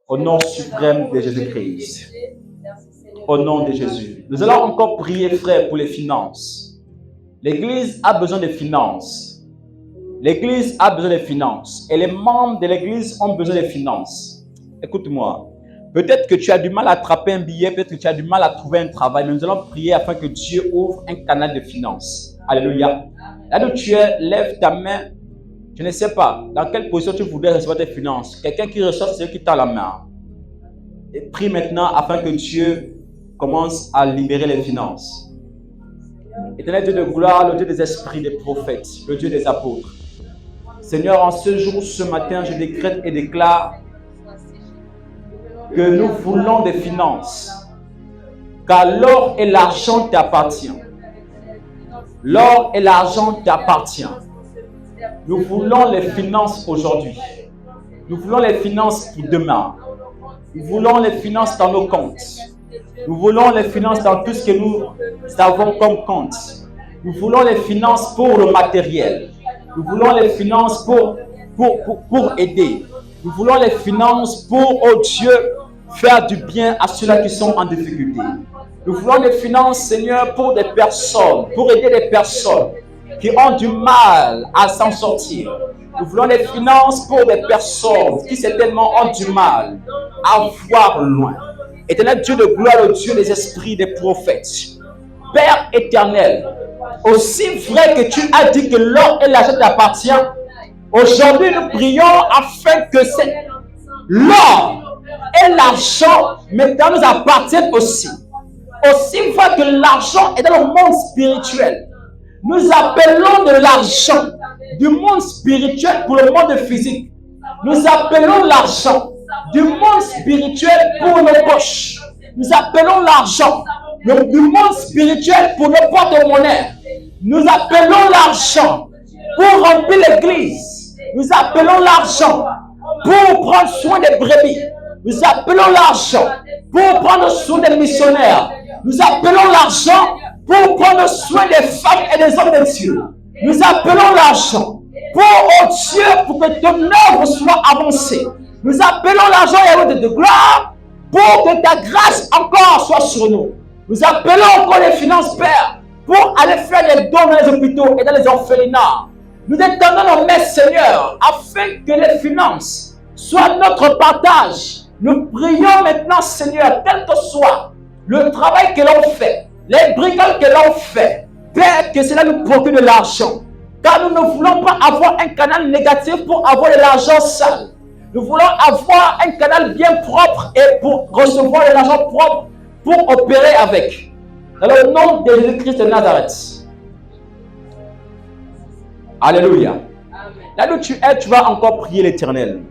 Au nom suprême de Jésus-Christ. Au nom de Jésus. Nous allons encore prier, frère, pour les finances. L'Église a besoin de finances. L'Église a besoin de finances. Et les membres de l'Église ont besoin de finances. Écoute-moi. Peut-être que tu as du mal à attraper un billet, peut-être que tu as du mal à trouver un travail, mais nous allons prier afin que Dieu ouvre un canal de finances. Alléluia. Là où tu es, lève ta main. Je ne sais pas dans quelle position tu voudrais recevoir tes finances. Quelqu'un qui reçoit, c'est celui qui t'a la main. Et prie maintenant afin que Dieu commence à libérer les finances. Éternel Dieu de gloire, le Dieu des esprits, des prophètes, le Dieu des apôtres. Seigneur, en ce jour, ce matin, je décrète et déclare que nous voulons des finances. Car l'or et l'argent t'appartiennent. L'or et l'argent t'appartiennent. Nous voulons les finances aujourd'hui. Nous voulons les finances pour demain. Nous voulons les finances dans nos comptes. Nous voulons les finances dans tout ce que nous avons comme compte. Nous voulons les finances pour le matériel. Nous voulons les finances pour aider. Nous voulons les finances pour, oh Dieu, faire du bien à ceux-là qui sont en difficulté. Nous voulons des finances, Seigneur, pour des personnes, pour aider des personnes qui ont du mal à s'en sortir. Nous voulons des finances pour des personnes qui certainement ont du mal à voir loin. Éternel Dieu de gloire, le Dieu des esprits, des prophètes. Père éternel, aussi vrai que tu as dit que l'or et l'argent t'appartiennent, aujourd'hui nous prions afin que l'or et l'argent maintenant nous appartiennent aussi. Aussi vrai que l'argent est dans le monde spirituel. Nous appelons de l'argent du monde spirituel pour le monde physique. Nous appelons l'argent du monde spirituel pour nos poches. Nous appelons l'argent du monde spirituel pour nos porte-monnaies. Nous appelons l'argent pour remplir l'église. Nous appelons l'argent pour prendre soin des brebis. Nous appelons l'argent pour prendre soin des missionnaires. Nous appelons l'argent pour prendre soin des femmes et des hommes de Dieu. Nous appelons l'argent pour, oh Dieu, pour que ton œuvre soit avancée. Nous appelons l'argent et de gloire pour que ta grâce encore soit sur nous. Nous appelons encore les finances, Père, pour aller faire des dons dans les hôpitaux et dans les orphelinats. Nous étendons nos mains, Seigneur, afin que les finances soient notre partage. Nous prions maintenant, Seigneur, quel que soit le travail que l'on fait, les bricoles que l'on fait, Père, que cela nous procure de l'argent. Car nous ne voulons pas avoir un canal négatif pour avoir de l'argent sale. Nous voulons avoir un canal bien propre et pour recevoir de l'argent propre pour opérer avec. Dans le nom de Jésus-Christ de Nazareth. Alléluia. Là où tu es, tu vas encore prier l'Éternel.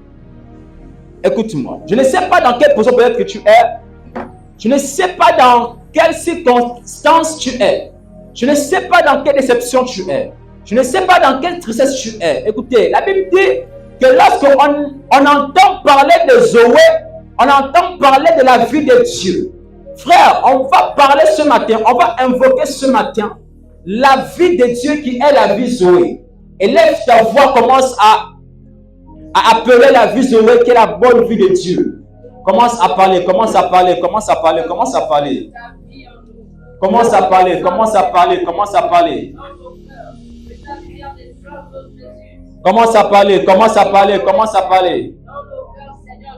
Écoute-moi. Je ne sais pas dans quelle position peut-être que tu es. Je ne sais pas dans quelle circonstance tu es. Je ne sais pas dans quelle déception tu es. Je ne sais pas dans quelle tristesse tu es. Écoutez, la Bible dit que lorsqu'on entend parler de Zoé, on entend parler de la vie de Dieu. Frère, on va parler ce matin, on va invoquer ce matin la vie de Dieu qui est la vie Zoé. Et lève ta voix, commence à appeler la vie Zoé qui est la bonne vie de Dieu. Commence à parler, commence à parler, commence à parler, commence à parler. Commence à parler, commence à parler, commence à parler. Commence à parler, commence à parler, commence à parler.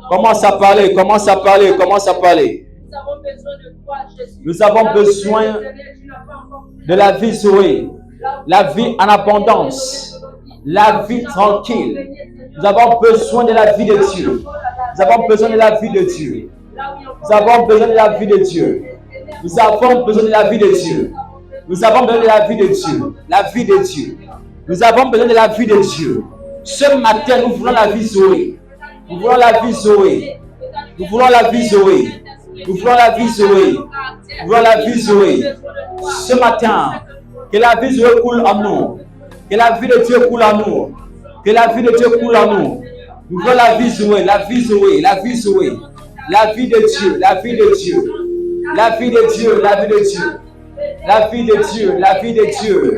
Commence à parler, commence à parler, commence à parler. Nous avons besoin de la vie Zoé, la vie en abondance, la vie tranquille. Nous avons besoin de la vie de Dieu. Nous avons besoin de la vie de Dieu. Nous avons besoin de la vie de Dieu. Nous avons besoin de la vie de Dieu. Nous avons besoin de la vie de Dieu. La vie de Dieu. Nous avons besoin de la vie de Dieu. Ce matin, nous voulons la vie Zoé. Nous voulons la vie Zoé. Nous voulons la vie Zoé. Nous voulons la vie Zoé. Nous voulons la vie Zoé. Ce matin, que la vie Zoé coule en nous. Que la vie de Dieu coule en nous. Que la vie de Dieu coule en nous. Nous voulons la vie Zoé. La vie Zoé. La vie Zoé. La vie de Dieu. La vie de Dieu. La vie de Dieu. La vie de Dieu. La vie de Dieu. La vie de Dieu.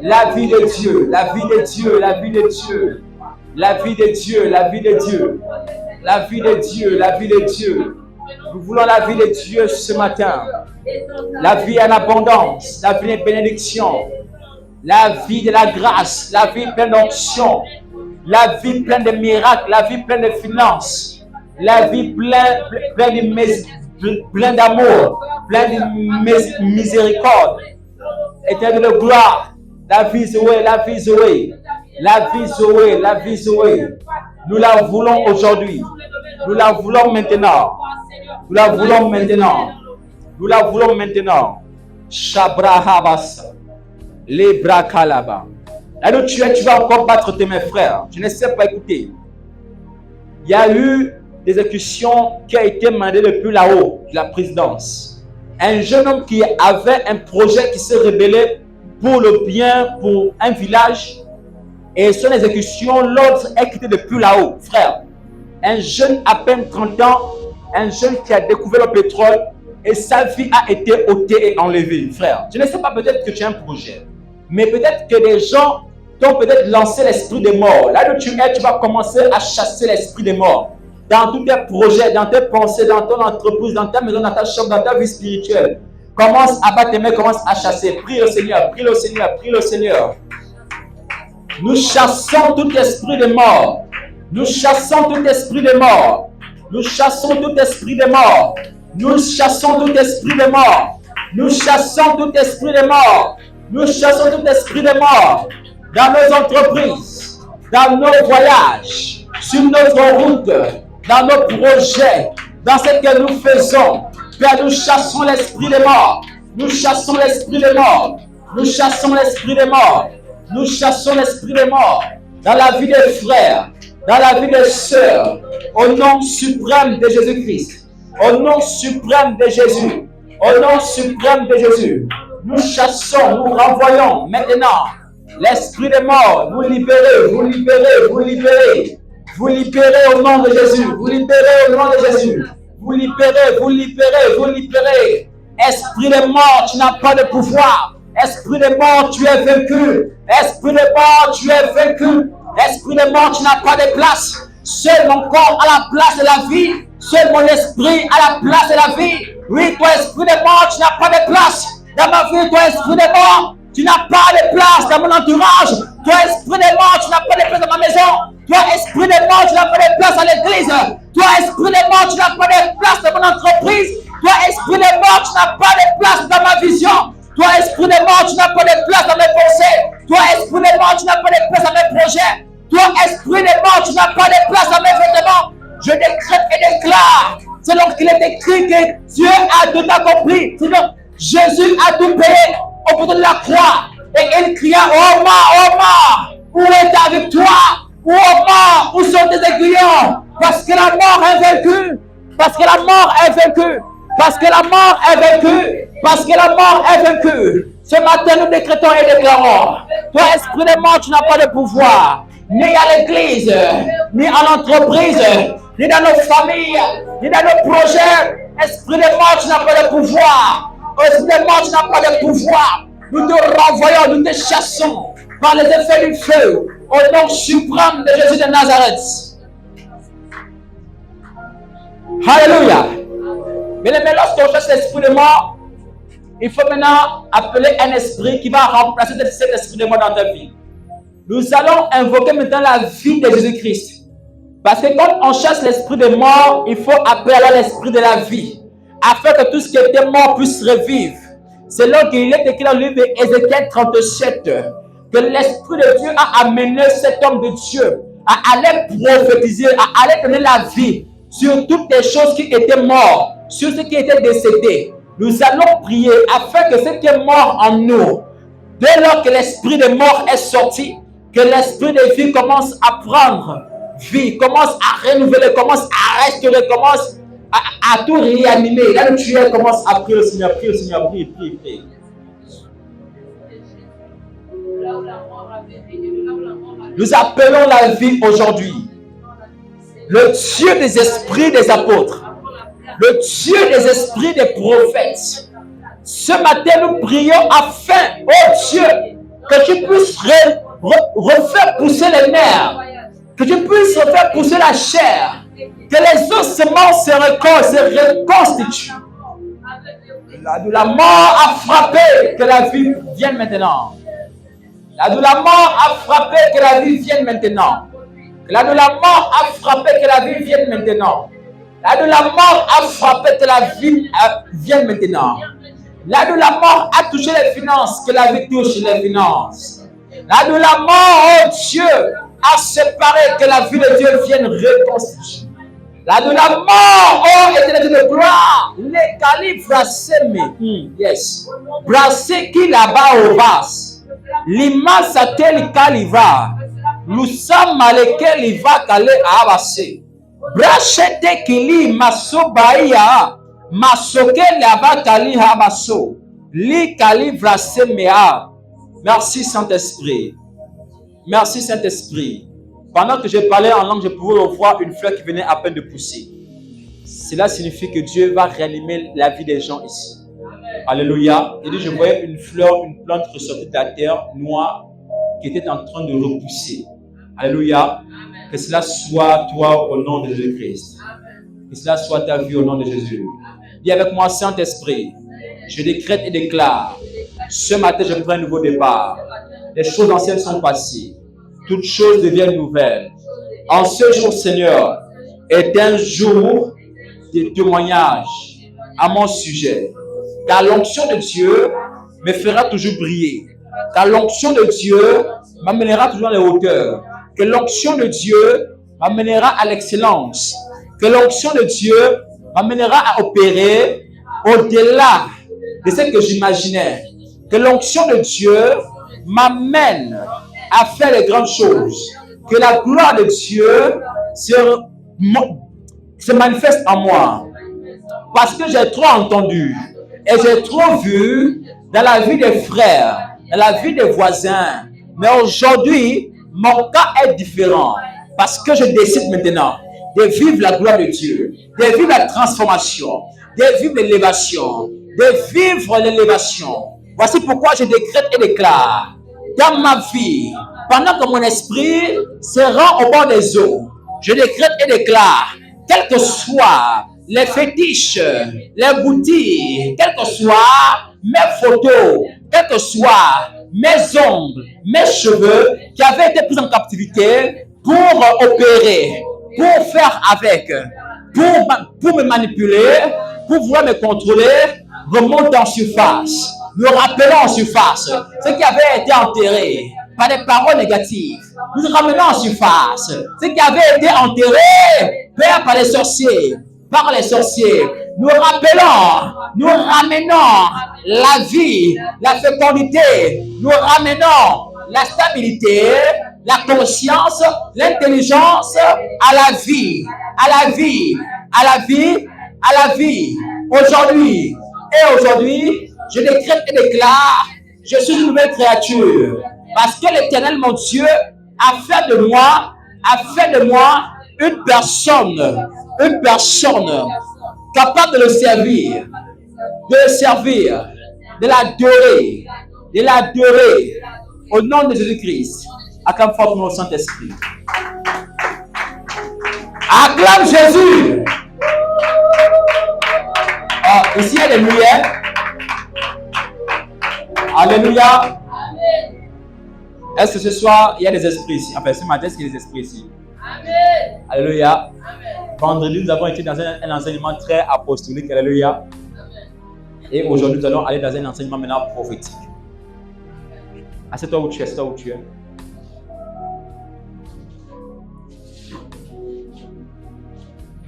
La vie de Dieu, la vie de Dieu, la vie de Dieu, la vie de Dieu, la vie de Dieu, La vie de Dieu, la vie de Dieu. Nous voulons la vie de Dieu ce matin. La vie en abondance, la vie de bénédiction, la vie de la grâce, la vie pleine d'onction, la vie pleine de miracles, la vie pleine de finances, la vie pleine d'amour, pleine de miséricorde, éternelle de gloire. La vie Zoé, la vie Zoé, la vie Zoé, la vie Zoé. Nous la voulons aujourd'hui. Nous la voulons maintenant. Nous la voulons maintenant. Nous la voulons maintenant. Shabrahabas. Les bras kalaba. Là où tu es, tu vas encore battre tes mains, frères. Je ne sais pas écouter. Il y a eu des exécutions qui ont été mandées depuis là-haut, de la présidence. Un jeune homme qui avait un projet qui s'est rebellé pour le bien, pour un village. Et son exécution, l'ordre est quitté depuis là-haut, frère. Un jeune à peine 30 ans, un jeune qui a découvert le pétrole et sa vie a été ôtée et enlevée, frère. Je ne sais pas, peut-être que tu as un projet, mais peut-être que des gens t'ont peut-être lancé l'esprit des morts. Là où tu es, tu vas commencer à chasser l'esprit des morts. Dans tous tes projets, dans tes pensées, dans ton entreprise, dans ta maison, dans ta chambre, dans ta vie spirituelle. Commence à battre tes mains, commence à chasser. Prie le Seigneur, prie le Seigneur, prie le Seigneur. Nous chassons tout esprit de mort. Nous chassons tout esprit de mort. Nous chassons tout esprit de mort. Nous chassons tout esprit de mort. Nous chassons tout esprit de mort. Nous chassons tout esprit de mort. Dans nos entreprises, dans nos voyages, sur notre route, dans nos projets, dans ce que nous faisons. Père, nous chassons l'esprit de mort. Nous chassons l'esprit de mort. Nous chassons l'esprit de mort. Nous chassons l'esprit de mort dans la vie des frères, dans la vie des sœurs, au nom suprême de Jésus-Christ, au nom suprême de Jésus, au nom suprême de Jésus. Nous chassons, nous renvoyons maintenant l'esprit de mort. Vous libérez, vous libérez, vous libérez. Vous libérez au nom de Jésus, vous libérez au nom de Jésus. Vous libérez, vous libérez, vous libérez. Esprit de mort, tu n'as pas de pouvoir. Esprit de mort, tu es vaincu. Esprit de mort, tu es vaincu. Esprit de mort, tu n'as pas de place. Seul mon corps a la place de la vie. Seul mon esprit a la place de la vie. Oui, toi, esprit de mort, tu n'as pas de place dans ma vie. Toi, esprit de mort, tu n'as pas de place dans mon entourage. Toi, esprit de mort, tu n'as pas de place dans ma maison. Toi, esprit de mort, tu n'as pas de place à l'église. Toi, esprit de mort, tu n'as pas de place dans mon entreprise. Toi, esprit de mort, tu n'as pas de place dans ma vision. Toi, esprit de mort, tu n'as pas de place dans mes pensées. Toi, esprit de mort, tu n'as pas de place dans mes projets. Toi, esprit de mort, tu n'as pas de place dans mes vêtements. Je décrète et déclare, selon qu'il est écrit que Dieu a tout accompli. Sinon, Jésus a tout payé au bout de la croix. Et il cria, oh mort, où est ta victoire? Oh mort, où sont tes aiguillons? Parce que la mort est vaincue. Parce que la mort est vaincue. Parce que la mort est vaincue. Parce que la mort est vaincue. Ce matin, nous décrétons et déclarons. Toi, esprit de mort, tu n'as pas de pouvoir. Ni à l'église, ni à l'entreprise, ni dans nos familles, ni dans nos projets. Esprit de mort, tu n'as pas de pouvoir. Esprit de mort, tu n'as pas de pouvoir. Nous te renvoyons, nous te chassons par les effets du feu. Au nom suprême de Jésus de Nazareth. Alléluia. Mais lorsqu'on chasse l'esprit de mort, il faut maintenant appeler un esprit qui va remplacer cet esprit de mort dans ta vie. Nous allons invoquer maintenant la vie de Jésus-Christ. Parce que quand on chasse l'esprit de mort, il faut appeler alors l'esprit de la vie. Afin que tout ce qui était mort puisse revivre. C'est là qu'il est écrit dans le livre d'Ézéchiel 37. Que l'esprit de Dieu a amené cet homme de Dieu à aller prophétiser, à aller donner la vie sur toutes les choses qui étaient mortes, sur ce qui était décédé. Nous allons prier afin que ce qui est mort en nous, dès lors que l'esprit de mort est sorti, que l'esprit de vie commence à prendre vie, commence à renouveler, commence à restaurer, commence à tout réanimer. Là où tu es, commence à prier le Seigneur, prie le Seigneur, prie. Nous appelons la vie aujourd'hui le Dieu des esprits des apôtres, le Dieu des esprits des prophètes. Ce matin, nous prions afin, oh Dieu, que tu puisses refaire pousser les nerfs, que tu puisses refaire pousser la chair, que semences se reconstituent. De la mort a frappé, que la vie vienne maintenant. La de la mort a frappé, que la vie vienne maintenant. La de la mort a frappé, que la vie vienne maintenant. La de la mort a frappé, que la vie vienne maintenant. La de la mort a touché les finances, que la vie touche les finances. La de la mort, oh Dieu, a séparé, que la vie de Dieu vienne reconstituer. La de la mort, oh éternel de gloire, les calibres brassés, yes, brassés qui là-bas au bas, l'immense à tel caliva, l'oussam maleke liva calé à abassé, brachete kili maso baïa, masoke lava kali abasso, li calibra semea. Merci Saint-Esprit. Merci Saint-Esprit. Pendant que je parlais en langue, je pouvais voir une fleur qui venait à peine de pousser. Cela signifie que Dieu va réanimer la vie des gens ici. Alléluia. Et je voyais une fleur, une plante ressortir de la terre noire qui était en train de repousser. Alléluia. Que cela soit toi au nom de Jésus-Christ. Que cela soit ta vie au nom de Jésus. Dis avec moi, Saint-Esprit, je décrète et déclare. Ce matin, je prends un nouveau départ. Les choses anciennes sont passées. Toutes choses deviennent nouvelles. En ce jour, Seigneur, est un jour de témoignage à mon sujet. Car l'onction de Dieu me fera toujours briller. Car l'onction de Dieu m'amènera toujours dans les hauteurs. Que l'onction de Dieu m'amènera à l'excellence. Que l'onction de Dieu m'amènera à opérer au-delà de ce que j'imaginais. Que l'onction de Dieu m'amène à faire les grandes choses. Que la gloire de Dieu se manifeste en moi. Parce que j'ai trop entendu et j'ai trop vu dans la vie des frères, dans la vie des voisins. Mais aujourd'hui, mon cas est différent. Parce que je décide maintenant de vivre la gloire de Dieu, de vivre la transformation, de vivre l'élévation, de vivre l'élévation. Voici pourquoi je décrète et déclare dans ma vie, pendant que mon esprit se rend au bord des eaux, je décrète et déclare, quels que soient les fétiches, les boutiques, quels que soient mes photos, quels que soient mes ongles, mes cheveux qui avaient été pris en captivité pour opérer, pour faire avec, pour me manipuler, pour vouloir me contrôler, remonte en surface. Nous rappelons en surface ce qui avait été enterré par des paroles négatives. Nous ramenons en surface ce qui avait été enterré par les sorciers. Par les sorciers. Nous rappelons, nous ramenons la vie, la fécondité. Nous ramenons la stabilité, la conscience, l'intelligence à la vie, à la vie, à la vie, à la vie. Aujourd'hui et aujourd'hui, je décrète et déclare, je suis une nouvelle créature. Parce que l'Éternel, mon Dieu, a fait de moi une personne capable de le servir, de l'adorer au nom de Jésus-Christ. Acclame fort mon Saint-Esprit. Acclame Jésus. Ici, il y a des lumières. Alléluia. Est-ce que ce soir, il y a des esprits ici? Enfin, ce matin, est-ce qu'il y a des esprits ici? Amen. Alléluia. Amen. Vendredi, nous avons été dans un enseignement très apostolique. Alléluia. Et aujourd'hui, nous allons aller dans un enseignement maintenant prophétique. Assieds-toi où tu es, assieds-toi où tu es.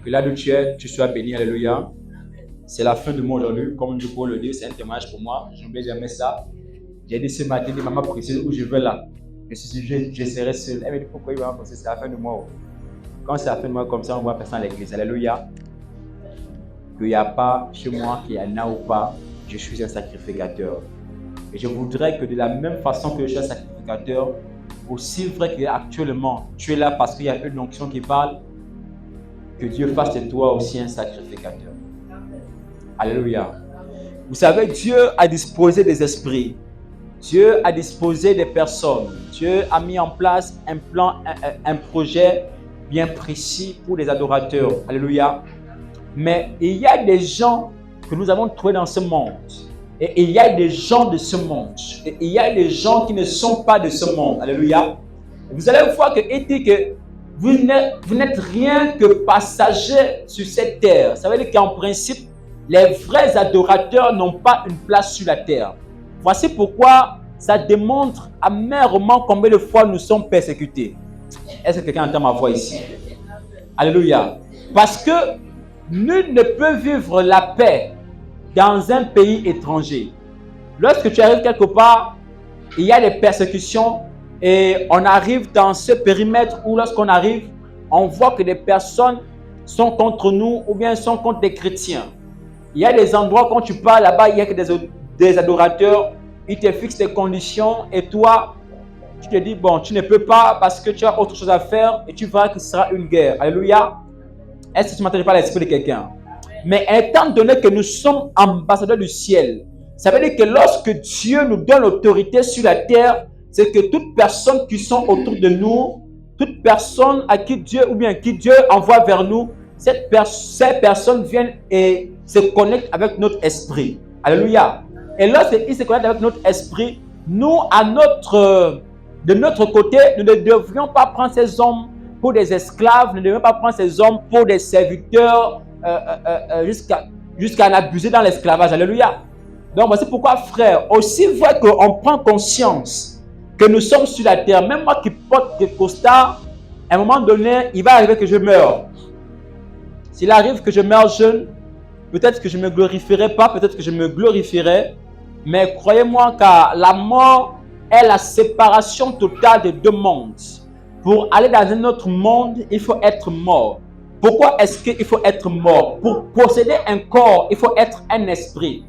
Que là où tu es, tu sois béni. Alléluia. C'est la fin de moi aujourd'hui. Comme je peux le dire, c'est un témoignage pour moi. Je n'oublie jamais ça. J'ai dit ce matin, maman précise où je vais là. Je serai seul. Elle me dit pourquoi il va penser c'est la fin de moi. Quand c'est la fin de moi comme ça, on voit personne à l'église. Alléluia. Qu'il n'y a pas chez moi, qu'il y en a ou pas, je suis un sacrificateur. Et je voudrais que de la même façon que je suis un sacrificateur, aussi vrai qu'actuellement tu es là parce qu'il y a une onction qui parle, que Dieu fasse de toi aussi un sacrificateur. Alléluia. Vous savez, Dieu a disposé des esprits. Dieu a disposé des personnes. Dieu a mis en place un plan, un projet bien précis pour les adorateurs. Alléluia. Mais il y a des gens que nous avons trouvés dans ce monde. Et il y a des gens de ce monde. Et il y a des gens qui ne sont pas de ce monde. Alléluia. Vous allez voir qu'il dit que vous n'êtes rien que passager sur cette terre. Ça veut dire qu'en principe, les vrais adorateurs n'ont pas une place sur la terre. Voici pourquoi ça démontre amèrement combien de fois nous sommes persécutés. Est-ce que quelqu'un entend ma voix ici? Alléluia. Parce que nul ne peut vivre la paix dans un pays étranger. Lorsque tu arrives quelque part, il y a des persécutions et on arrive dans ce périmètre où lorsqu'on arrive, on voit que des personnes sont contre nous ou bien sont contre des chrétiens. Il y a des endroits quand tu pars là-bas, il y a que des adorateurs, ils te fixent des conditions et toi, tu te dis, bon, tu ne peux pas parce que tu as autre chose à faire et tu verras que ce sera une guerre. Alléluia. Est-ce que tu m'entends pas l'esprit de quelqu'un? Mais étant donné que nous sommes ambassadeurs du ciel, ça veut dire que lorsque Dieu nous donne l'autorité sur la terre, c'est que toute personne qui sont autour de nous, toute personne à qui Dieu ou bien qui Dieu envoie vers nous, ces personnes viennent et se connectent avec notre esprit. Alléluia. Et lorsqu'ils se connectent avec notre esprit, nous, de notre côté, nous ne devrions pas prendre ces hommes pour des esclaves, nous ne devrions pas prendre ces hommes pour des serviteurs jusqu'à l'abuser dans l'esclavage. Alléluia. Donc, voici pourquoi, frère, aussi vrai qu'on prend conscience que nous sommes sur la terre, même moi qui porte des costards, à un moment donné, il va arriver que je meure. S'il arrive que je meure jeune, peut-être que je ne me glorifierai pas, peut-être que je me glorifierai, mais croyez-moi que la mort est la séparation totale des deux mondes. Pour aller dans un autre monde, il faut être mort. Pourquoi est-ce qu'il faut être mort? Pour posséder un corps, il faut être un esprit.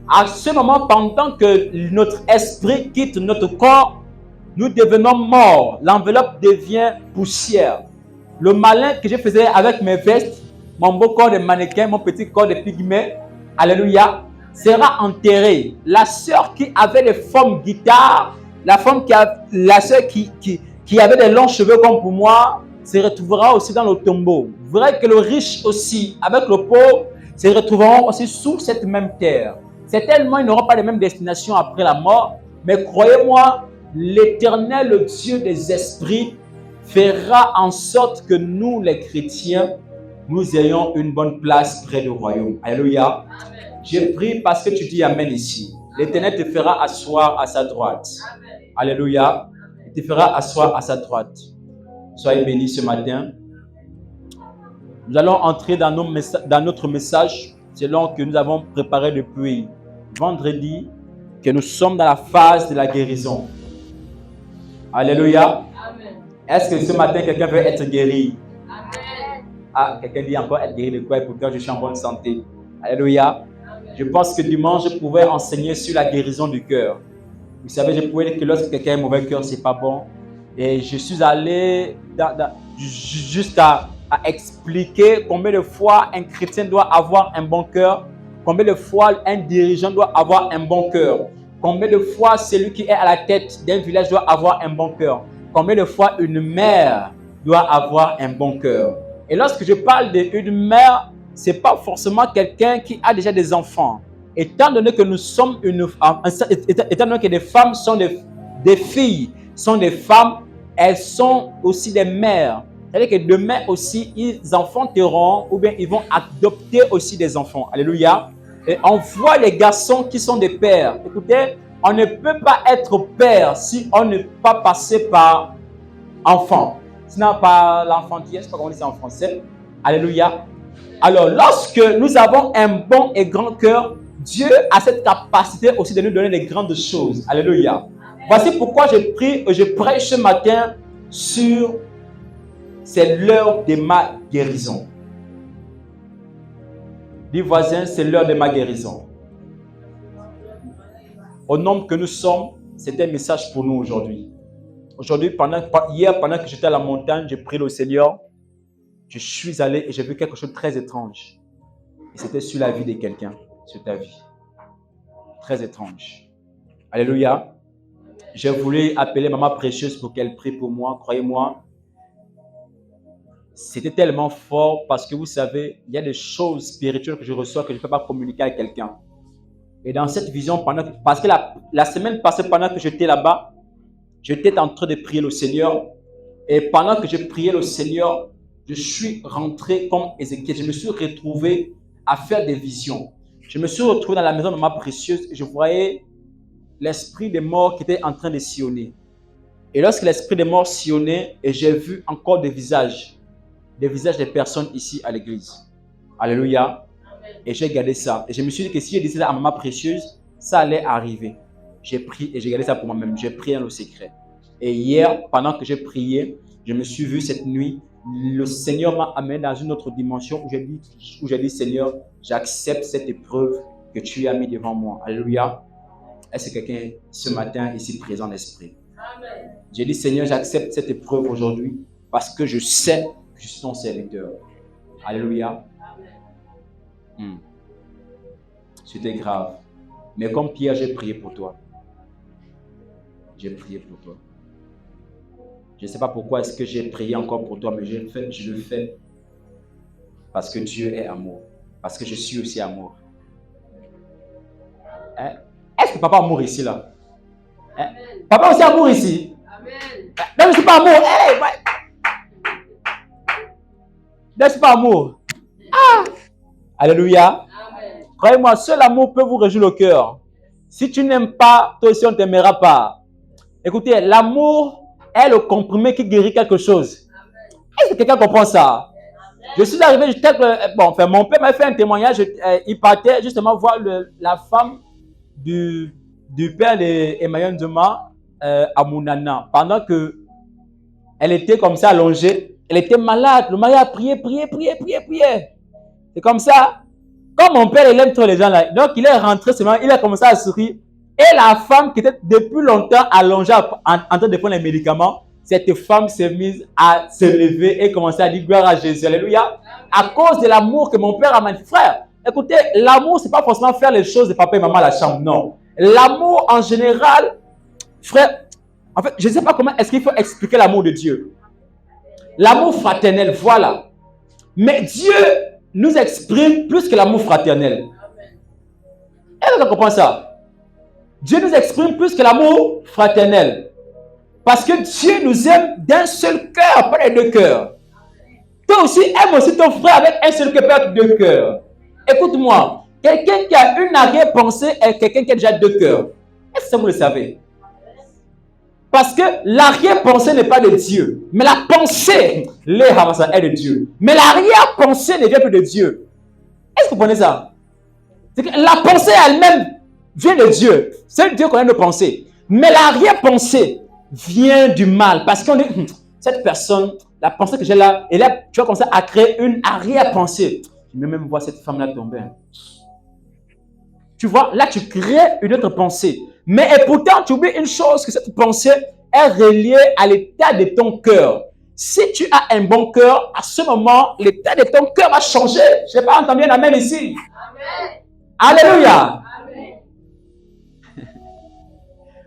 À ce moment, pendant que notre esprit quitte notre corps, nous devenons morts. L'enveloppe devient poussière. Le malin que je faisais avec mes vestes, mon beau corps de mannequin, mon petit corps de pygmée, alléluia, sera enterré. La sœur qui avait des formes guitare, la sœur qui avait des longs cheveux comme pour moi, se retrouvera aussi dans le tombeau. Vrai que le riche aussi, avec le pauvre, se retrouveront aussi sous cette même terre. Certainement, ils n'auront pas les mêmes destinations après la mort, mais croyez-moi, l'Éternel, le Dieu des esprits, fera en sorte que nous, les chrétiens, nous ayons une bonne place près du royaume. Alléluia. Je prie parce que tu dis Amen ici. L'Éternel te fera asseoir à sa droite. Alléluia. Il te fera asseoir à sa droite. Soyez bénis ce matin. Nous allons entrer dans notre message selon que nous avons préparé depuis vendredi, que nous sommes dans la phase de la guérison. Alléluia. Est-ce que ce matin, quelqu'un veut être guéri? Amen. Ah, quelqu'un dit encore être guéri de quoi? Et pourtant, je suis en bonne santé. Alléluia. Je pense que dimanche, je pouvais enseigner sur la guérison du cœur. Vous savez, je pouvais dire que lorsque quelqu'un a un mauvais cœur, c'est pas bon. Et je suis allé jusqu'à expliquer combien de fois un chrétien doit avoir un bon cœur, combien de fois un dirigeant doit avoir un bon cœur, combien de fois celui qui est à la tête d'un village doit avoir un bon cœur, combien de fois une mère doit avoir un bon cœur. Et lorsque je parle d'une mère, ce n'est pas forcément quelqu'un qui a déjà des enfants. Étant donné que nous sommes étant donné que des femmes sont des filles, sont des femmes, elles sont aussi des mères. C'est-à-dire que demain aussi, ils enfanteront ou bien ils vont adopter aussi des enfants. Alléluia. Et on voit les garçons qui sont des pères. Écoutez, on ne peut pas être père si on n'est pas passé par enfant. Sinon, par l'enfantillage, je ne sais pas comment on dit ça en français. Alléluia. Alors, lorsque nous avons un bon et grand cœur, Dieu a cette capacité aussi de nous donner des grandes choses. Alléluia. Voici pourquoi je prêche ce matin sur c'est l'heure de ma guérison. Dis voisin, c'est l'heure de ma guérison. Au nombre que nous sommes, c'est un message pour nous aujourd'hui. Aujourd'hui, hier, pendant que j'étais à la montagne, j'ai prié le Seigneur. Je suis allé et j'ai vu quelque chose de très étrange. Et c'était sur la vie de quelqu'un, sur ta vie. Très étrange. Alléluia. J'ai voulu appeler Maman Précieuse pour qu'elle prie pour moi. Croyez-moi, C'était tellement fort parce que vous savez, il y a des choses spirituelles que je reçois que je ne peux pas communiquer à quelqu'un. Et dans cette vision, parce que la semaine passée, pendant que j'étais là-bas, j'étais en train de prier le Seigneur. Et pendant que je priais le Seigneur, je suis rentré comme Ézéchiel. Je me suis retrouvé à faire des visions. Je me suis retrouvé dans la maison de ma précieuse et je voyais l'esprit des morts qui était en train de sillonner. Et lorsque l'esprit des morts sillonnait, et j'ai vu encore des visages des personnes ici à l'église. Alléluia. Et j'ai gardé ça. Et je me suis dit que si je disais ça à ma précieuse, ça allait arriver. J'ai pris et j'ai gardé ça pour moi-même. J'ai prié dans le secret. Et hier, pendant que j'ai prié, je me suis vu cette nuit. Le Seigneur m'a amené dans une autre dimension où j'ai dit, Seigneur, j'accepte cette épreuve que tu as mis devant moi. Alléluia. Est-ce que quelqu'un ce matin ici présent l'esprit? J'ai dit, Seigneur, j'accepte cette épreuve aujourd'hui parce que je sais que je suis ton serviteur. Alléluia. C'était grave. Mais comme Pierre, j'ai prié pour toi. J'ai prié pour toi. Je ne sais pas pourquoi est-ce que j'ai prié encore pour toi, mais je le fais parce que Dieu est amour. Parce que je suis aussi amour. Hein? Est-ce que papa amour ici là? Hein? Papa aussi amour ici? Amen. Non, je ne suis pas amour. Hey, je ne suis pas amour. Ah! Alléluia. Croyez-moi, seul amour peut vous réjouir le cœur. Si tu n'aimes pas, toi aussi on ne t'aimera pas. Écoutez, l'amour est le comprimé qui guérit quelque chose. Est-ce que quelqu'un comprend ça? Je suis arrivé, mon père m'a fait un témoignage. Il partait justement voir la femme du père d'Emmanuel Duma à Mounana. Pendant que elle était comme ça allongée, elle était malade. Le mari a prié. C'est comme ça. Comme mon père, il aime trop les gens là. Donc, il est rentré seulement, il a commencé à sourire. Et la femme qui était depuis longtemps allongée en train de prendre les médicaments, cette femme s'est mise à se lever et commencer à dire gloire à Jésus. Alléluia. À cause de l'amour que mon père a manifesté. Frère, écoutez, l'amour, c'est pas forcément faire les choses de papa et maman à la chambre. Non. L'amour, en général, frère, en fait, je ne sais pas comment est-ce qu'il faut expliquer l'amour de Dieu. L'amour fraternel, voilà. Mais Dieu nous exprime plus que l'amour fraternel. Est-ce que tu comprends ça? Dieu nous exprime plus que l'amour fraternel. Parce que Dieu nous aime d'un seul cœur, pas de deux cœurs. Toi aussi, aime aussi ton frère avec un seul cœur, pas de deux cœurs. Écoute-moi, quelqu'un qui a une arrière-pensée est quelqu'un qui a déjà deux cœurs. Est-ce que vous le savez? Parce que l'arrière-pensée n'est pas de Dieu. Mais la pensée, est de Dieu. Mais l'arrière-pensée ne vient plus de Dieu. Est-ce que vous comprenez ça? C'est que la pensée elle-même vient de Dieu. C'est Dieu qu'on a de penser. Mais l'arrière-pensée vient du mal. Parce qu'on dit, cette personne, la pensée que j'ai là, et là, tu vas commencer à créer une arrière-pensée. Je vais même voir cette femme-là tomber. Tu vois, là, tu crées une autre pensée. Mais et pourtant, tu oublies une chose, que cette pensée est reliée à l'état de ton cœur. Si tu as un bon cœur, à ce moment, l'état de ton cœur va changer. Je n'ai pas entendu un amen ici. Amen. Alléluia. Amen.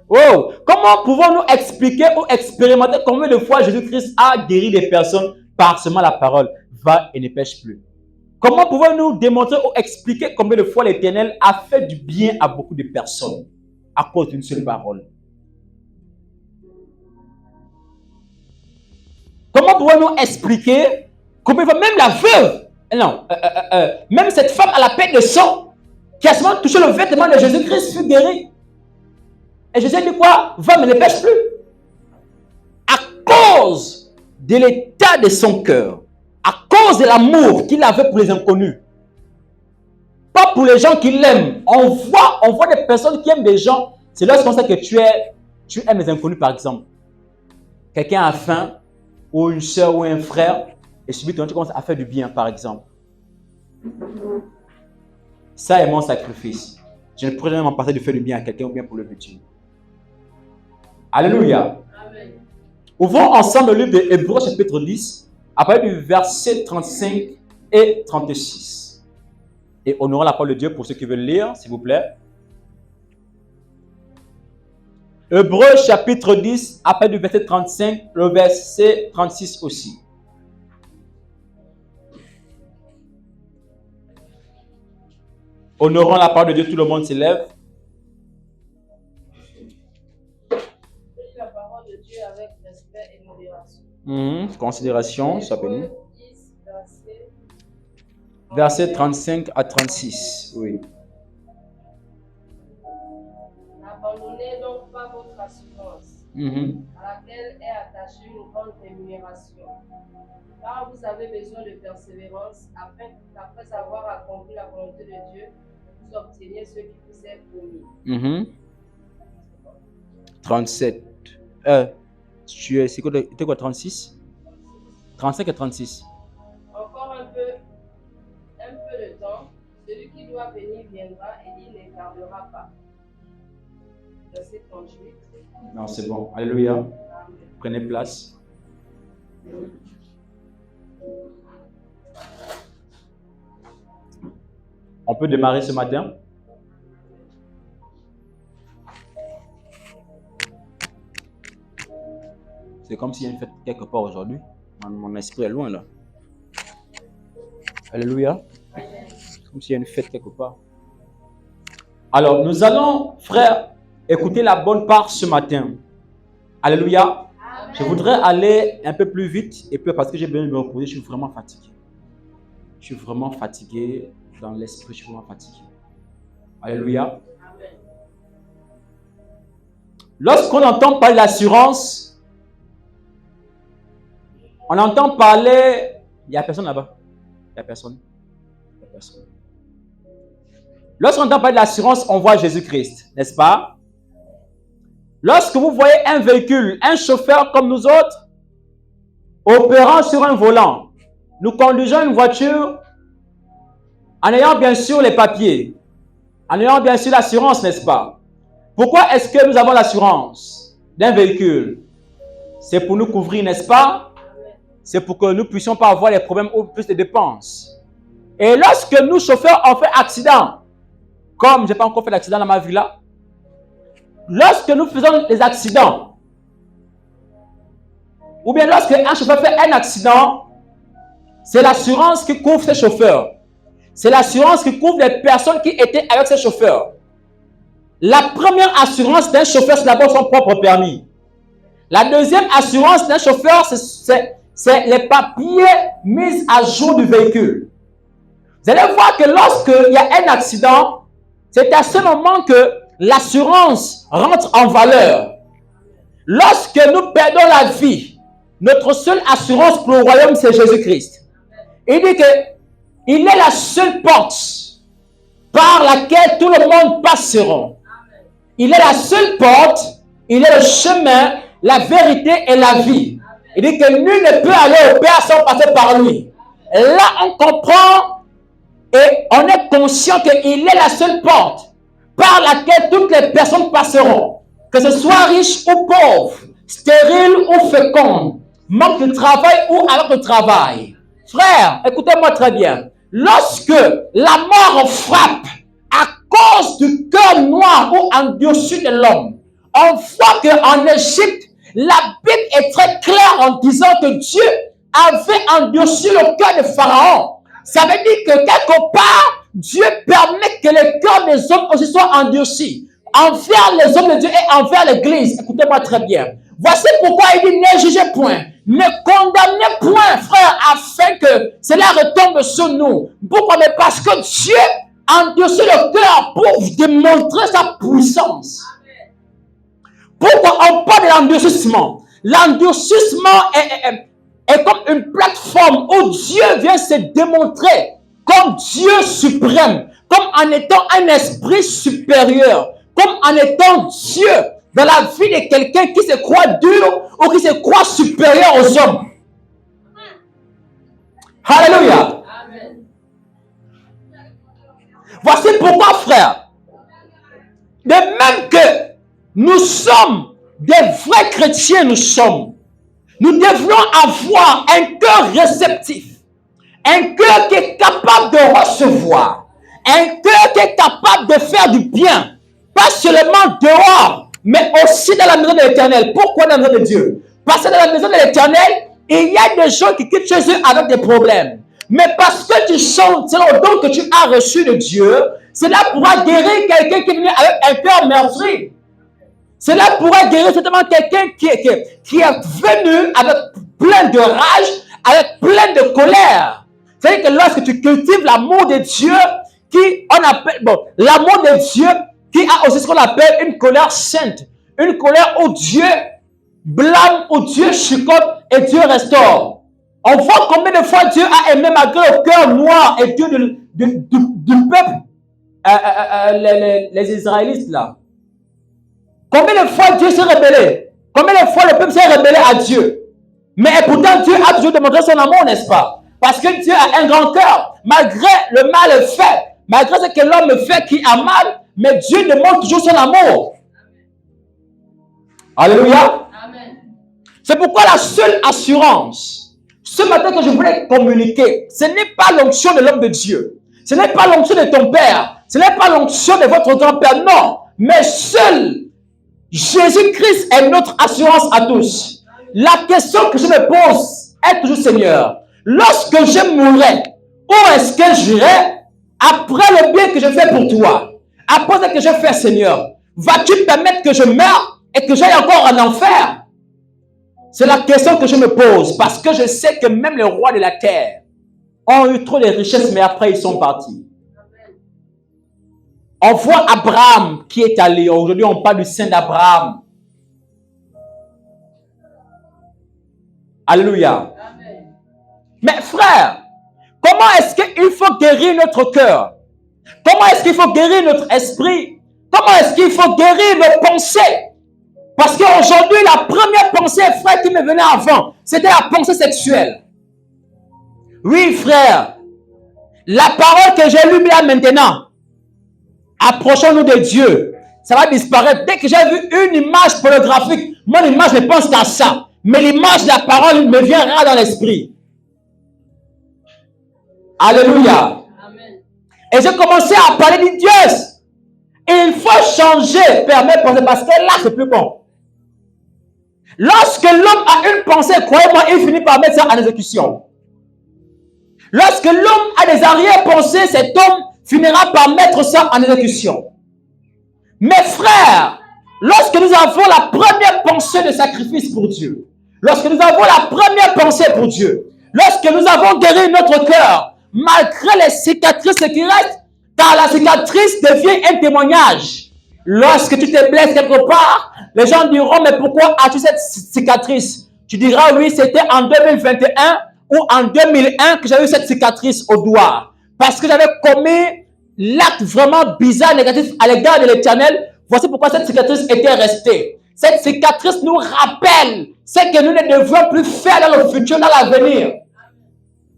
Oh, comment pouvons-nous expliquer ou expérimenter combien de fois Jésus-Christ a guéri des personnes par seulement la parole? Va et ne pêche plus. Comment pouvons-nous démontrer ou expliquer combien de fois l'Éternel a fait du bien à beaucoup de personnes à cause d'une seule parole? Comment pouvons-nous expliquer combien de fois même la veuve, même cette femme à la perte de sang, qui a seulement touché le vêtement de Jésus-Christ, fut guérie? Et Jésus dit quoi? Va, mais ne pêche plus. À cause de l'état de son cœur, à cause de l'amour qu'il avait pour les inconnus, pas pour les gens qui l'aiment. On voit des personnes qui aiment des gens. C'est lorsqu'on sait que tu aimes les inconnus, par exemple. Quelqu'un a faim, ou une soeur ou un frère, et subitement tu commences à faire du bien, par exemple. Ça est mon sacrifice. Je ne pourrais jamais m'empêcher de faire du bien à quelqu'un ou bien pour le petit. Alléluia. Amen. Ouvrons ensemble le livre de Hébreux chapitre 10, à partir du verset 35 et 36. Et honorons la parole de Dieu pour ceux qui veulent lire, s'il vous plaît. Hébreux chapitre 10, à partir du verset 35, le verset 36 aussi. Honorant la parole de Dieu, tout le monde s'élève. La parole de Dieu avec respect et modération. Considération, ça peut nous. Verset 35 à 36. Oui. N'abandonnez donc pas votre assurance, à laquelle est attachée une grande rémunération. Car vous avez besoin de persévérance, afin qu'après avoir accompli la volonté de Dieu, vous obteniez ce qui vous est promis. 37. C'était quoi, 36? 35 et 36. Encore un peu de temps, celui qui doit venir viendra et il ne tardera pas. Verset 38. Non, c'est bon. Alléluia. Amen. Prenez place. On peut démarrer ce matin. C'est comme s'il y a une fête quelque part aujourd'hui. Mon esprit est loin là. Alléluia. C'est comme s'il y a une fête quelque part. Alors, nous allons, frères, écouter la bonne part ce matin. Alléluia. Amen. Je voudrais aller un peu plus vite et puis parce que j'ai besoin de me reposer, je suis vraiment fatigué. Je suis vraiment fatigué dans l'esprit, je suis vraiment fatigué. Alléluia. Amen. Lorsqu'on entend parler d'assurance, on entend parler... Il n'y a personne là-bas. Il n'y a personne. Il n'y a personne. Lorsqu'on entend parler d'assurance, on voit Jésus-Christ, n'est-ce pas? Lorsque vous voyez un véhicule, un chauffeur comme nous autres, opérant sur un volant, nous conduisons une voiture en ayant bien sûr les papiers, en ayant bien sûr l'assurance, n'est-ce pas? Pourquoi est-ce que nous avons l'assurance d'un véhicule? C'est pour nous couvrir, n'est-ce pas? C'est pour que nous ne puissions pas avoir des problèmes ou plus de dépenses. Et lorsque nous, chauffeurs, on fait accident, comme je n'ai pas encore fait d'accident dans ma vie là, lorsque nous faisons des accidents, ou bien lorsque un chauffeur fait un accident, c'est l'assurance qui couvre ce chauffeur. C'est l'assurance qui couvre les personnes qui étaient avec ce chauffeur. La première assurance d'un chauffeur, c'est d'abord son propre permis. La deuxième assurance d'un chauffeur, c'est les papiers mis à jour du véhicule. Vous allez voir que lorsqu'il y a un accident, c'est à ce moment que l'assurance rentre en valeur. Lorsque nous perdons la vie, notre seule assurance pour le royaume, c'est Jésus-Christ. Il dit qu'il est la seule porte par laquelle tout le monde passeront. Il est la seule porte, il est le chemin, la vérité et la vie. Il dit que nul ne peut aller au Père sans passer par lui. Et là, on comprend et on est conscient qu'il est la seule porte par laquelle toutes les personnes passeront. Que ce soit riche ou pauvre, stérile ou féconde, manque de travail ou avec le travail. Frère, écoutez-moi très bien. Lorsque la mort frappe à cause du cœur noir ou endurci de l'homme, on voit qu'en Égypte, la Bible est très claire en disant que Dieu avait endurci le cœur de Pharaon. Ça veut dire que quelque part, Dieu permet que le cœur des hommes aussi soit endurci envers les hommes de Dieu et envers l'Église. Écoutez-moi très bien. Voici pourquoi il dit ne jugez point, ne condamnez point, frère, afin que cela retombe sur nous. Pourquoi? Mais parce que Dieu endurci le cœur pour démontrer sa puissance. Pourquoi on parle de l'endurcissement? L'endurcissement est comme une plateforme où Dieu vient se démontrer comme Dieu suprême, comme en étant un esprit supérieur, comme en étant Dieu dans la vie de quelqu'un qui se croit dur ou qui se croit supérieur aux hommes. Alléluia. Amen. Voici pourquoi, frère, de même que nous sommes des vrais chrétiens, nous devons avoir un cœur réceptif, un cœur qui est capable de recevoir, un cœur qui est capable de faire du bien, pas seulement dehors, mais aussi dans la maison de l'Éternel. Pourquoi dans la maison de Dieu? Parce que dans la maison de l'Éternel, il y a des gens qui quittent chez eux avec des problèmes. Mais parce que tu chantes selon le don que tu as reçu de Dieu, Cela pourra guérir quelqu'un qui est venu avec un cœur meurtri. Cela pourra guérir certainement quelqu'un qui est venu avec plein de rage, avec plein de colère. C'est-à-dire que lorsque tu cultives l'amour de Dieu, l'amour de Dieu qui a aussi ce qu'on appelle une colère sainte, une colère où Dieu blâme, où Dieu chicote et Dieu restaure. On voit combien de fois Dieu a aimé malgré le cœur noir et Dieu du peuple, les Israélites là. Combien de fois Dieu s'est rebellé? Combien de fois le peuple s'est rebellé à Dieu? Mais pourtant Dieu a toujours démontré son amour, n'est-ce pas? Parce que Dieu a un grand cœur. Malgré le mal fait, malgré ce que l'homme fait qui a mal, mais Dieu démontre toujours son amour. Alléluia. Amen. C'est pourquoi la seule assurance, ce matin que je voulais communiquer, ce n'est pas l'onction de l'homme de Dieu. Ce n'est pas l'onction de ton père. Ce n'est pas l'onction de votre grand-père. Non. Mais seul Jésus-Christ est notre assurance à tous. La question que je me pose est toujours, Seigneur, lorsque je mourrai, où est-ce que j'irai après le bien que je fais pour toi? Après ce que je fais, Seigneur, vas-tu permettre que je meure et que j'aille encore en enfer? C'est la question que je me pose parce que je sais que même les rois de la terre ont eu trop de richesses, mais après ils sont partis. On voit Abraham qui est allé. Aujourd'hui, on parle du saint d'Abraham. Alléluia. Amen. Mais frère, comment est-ce qu'il faut guérir notre cœur? Comment est-ce qu'il faut guérir notre esprit? Comment est-ce qu'il faut guérir nos pensées? Parce qu'aujourd'hui, la première pensée, frère, qui me venait avant, c'était la pensée sexuelle. Oui, frère. La parole que j'ai lue là maintenant, approchons-nous de Dieu. Ça va disparaître. Dès que j'ai vu une image pornographique, mon image ne pense qu'à ça. Mais l'image de la parole me viendra dans l'esprit. Alléluia. Amen. Et j'ai commencé à parler de Dieu. Et il faut changer, permettre, parce que là, c'est plus bon. Lorsque l'homme a une pensée, croyez-moi, il finit par mettre ça en exécution. Lorsque l'homme a des arrière-pensées, cet homme finira par mettre ça en exécution. Mes frères, lorsque nous avons la première pensée de sacrifice pour Dieu, lorsque nous avons la première pensée pour Dieu, lorsque nous avons guéri notre cœur, malgré les cicatrices qui restent, car la cicatrice devient un témoignage. Lorsque tu te blesses quelque part, les gens diront, mais pourquoi as-tu cette cicatrice? Tu diras, oui, c'était en 2021 ou en 2001 que j'avais eu cette cicatrice au doigt. Parce que j'avais commis l'acte vraiment bizarre, négatif à l'égard de l'Éternel. Voici pourquoi cette cicatrice était restée. Cette cicatrice nous rappelle ce que nous ne devrons plus faire dans le futur, dans l'avenir.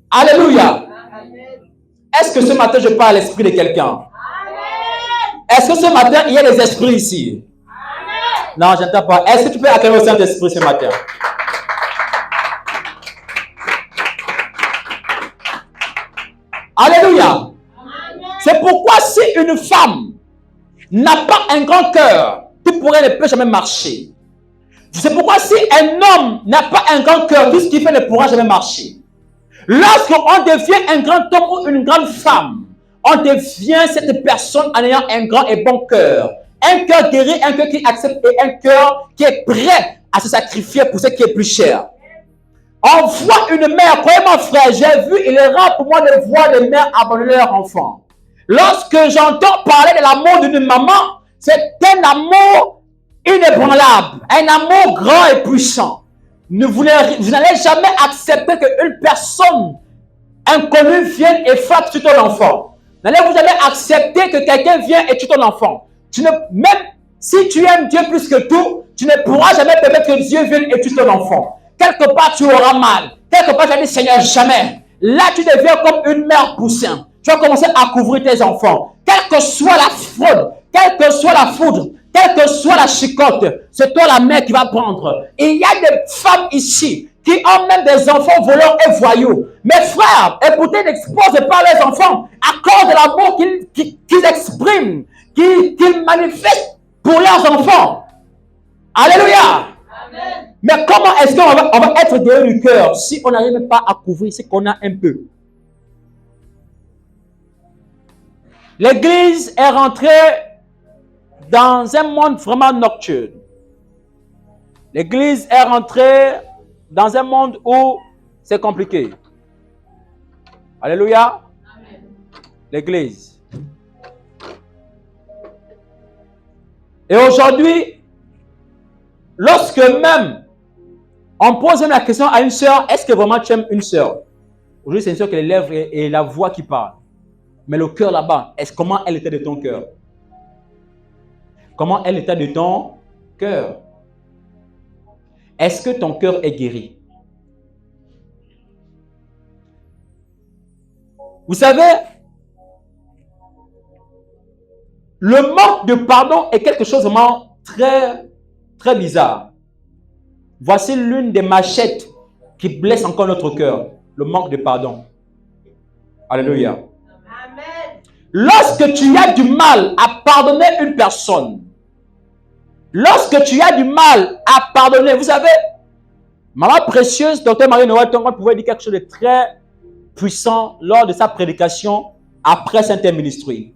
Alléluia. Est-ce que ce matin, je parle à l'esprit de quelqu'un? Est-ce que ce matin, il y a des esprits ici? Non, je n'entends pas. Est-ce que tu peux acclamer au Saint-Esprit ce matin? Alléluia. C'est pourquoi si une femme n'a pas un grand cœur, tout pour elle ne peut jamais marcher. C'est pourquoi si un homme n'a pas un grand cœur, tout ce qu'il fait ne pourra jamais marcher. Lorsqu'on devient un grand homme ou une grande femme, on devient cette personne en ayant un grand et bon cœur. Un cœur guéri, un cœur qui accepte et un cœur qui est prêt à se sacrifier pour ce qui est plus cher. On voit une mère, croyez-moi frère, j'ai vu, il est rare pour moi de voir des mères abandonner leurs enfants. Lorsque j'entends parler de l'amour d'une maman, c'est un amour inébranlable, un amour grand et puissant. Vous n'allez jamais accepter qu'une personne inconnue vienne et frappe sur ton enfant. N'allez-vous jamais accepter que quelqu'un vienne et tue ton enfant. Même si tu aimes Dieu plus que tout, tu ne pourras jamais permettre que Dieu vienne et tue ton enfant. Quelque part, tu auras mal. Quelque part, tu vas dire, Seigneur, jamais. Là, tu deviens comme une mère poussin. Tu vas commencer à couvrir tes enfants. Quelle que soit la fraude, quelle que soit la foudre, quelle que soit la chicote, c'est toi la mère qui va prendre. Et il y a des femmes ici qui ont même des enfants voleurs et voyous. Mes frères, écoutez, n'exposent pas leurs enfants à cause de l'amour qu'ils expriment, qu'ils manifestent pour leurs enfants. Alléluia. Amen. Mais comment est-ce qu'on va être guéri du cœur si on n'arrive pas à couvrir ce qu'on a un peu? L'Église est rentrée dans un monde vraiment nocturne. L'Église est rentrée dans un monde où c'est compliqué. Alléluia. Amen. L'Église. Et aujourd'hui, lorsque même on pose même la question à une sœur, est-ce que vraiment tu aimes une sœur? Aujourd'hui, c'est une sœur qui a les lèvres et la voix qui parle. Mais le cœur là-bas, comment elle était de ton cœur? Comment elle était de ton cœur? Est-ce que ton cœur est guéri? Vous savez, le manque de pardon est quelque chose de vraiment très, très bizarre. Voici l'une des machettes qui blesse encore notre cœur, le manque de pardon. Alléluia. Amen. Lorsque tu as du mal à pardonner une personne, lorsque tu as du mal à pardonner, vous savez, Maman précieuse, Dr. Marie-Noël Tonga pouvait dire quelque chose de très puissant lors de sa prédication après Saint-Ministry.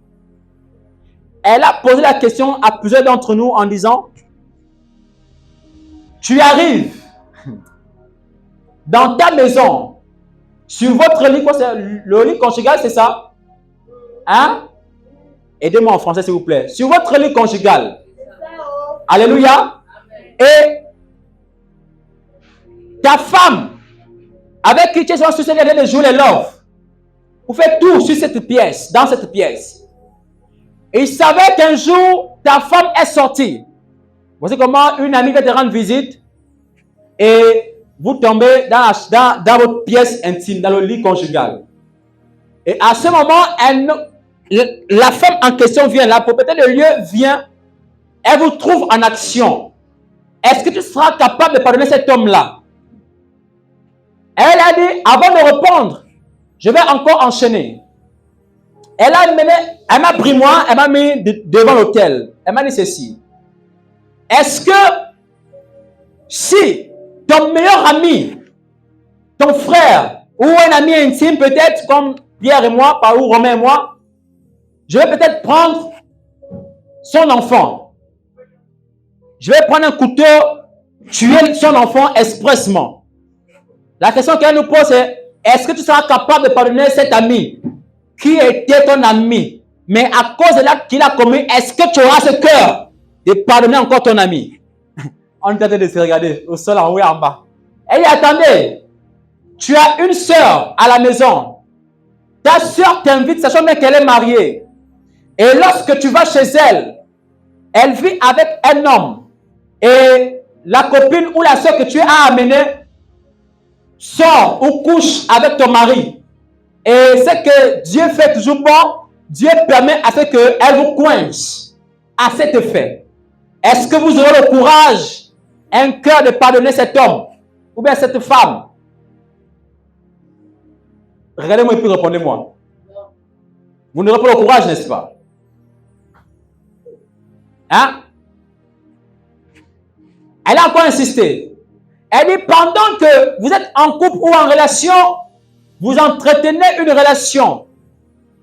Elle a posé la question à plusieurs d'entre nous en disant, tu arrives dans ta maison, sur votre lit, quoi, le lit conjugal, c'est ça? Hein? Aidez-moi en français, s'il vous plaît. Sur votre lit conjugal. Alléluia. Et ta femme, avec qui tu es sur cette année de jouer les love, vous faites tout sur cette pièce, dans cette pièce. Et il savait qu'un jour, ta femme est sortie. Voici comment une amie va te rendre visite et vous tombez dans votre pièce intime, dans le lit conjugal. Et à ce moment, la femme en question vient, la propriétaire du lieu vient, elle vous trouve en action. Est-ce que tu seras capable de pardonner cet homme-là? Elle a dit, avant de répondre, je vais encore enchaîner. Elle m'a pris moi, elle m'a mis devant l'autel. Elle m'a dit ceci. Est-ce que si ton meilleur ami, ton frère, ou un ami intime peut-être comme Pierre et moi, ou Romain et moi, je vais peut-être prendre son enfant. Je vais prendre un couteau, tuer son enfant expressement. La question qu'elle nous pose est, est-ce que tu seras capable de pardonner cet ami qui était ton ami, mais à cause de l'acte qu'il a commis, est-ce que tu auras ce cœur de pardonner encore ton ami? On est en train de se regarder au sol en haut et en bas. Et attendez, tu as une sœur à la maison. Ta sœur t'invite, sachant bien qu'elle est mariée. Et lorsque tu vas chez elle, elle vit avec un homme. Et la copine ou la sœur que tu as amenée sort ou couche avec ton mari. Et c'est que Dieu fait toujours bon. Dieu permet à ce qu'elle vous coince à cet effet. Est-ce que vous aurez le courage, un cœur de pardonner cet homme ou bien cette femme? Regardez-moi et puis répondez-moi. Vous n'aurez pas le courage, n'est-ce pas? Hein? Elle a encore insisté. Elle dit, pendant que vous êtes en couple ou en relation, vous entretenez une relation.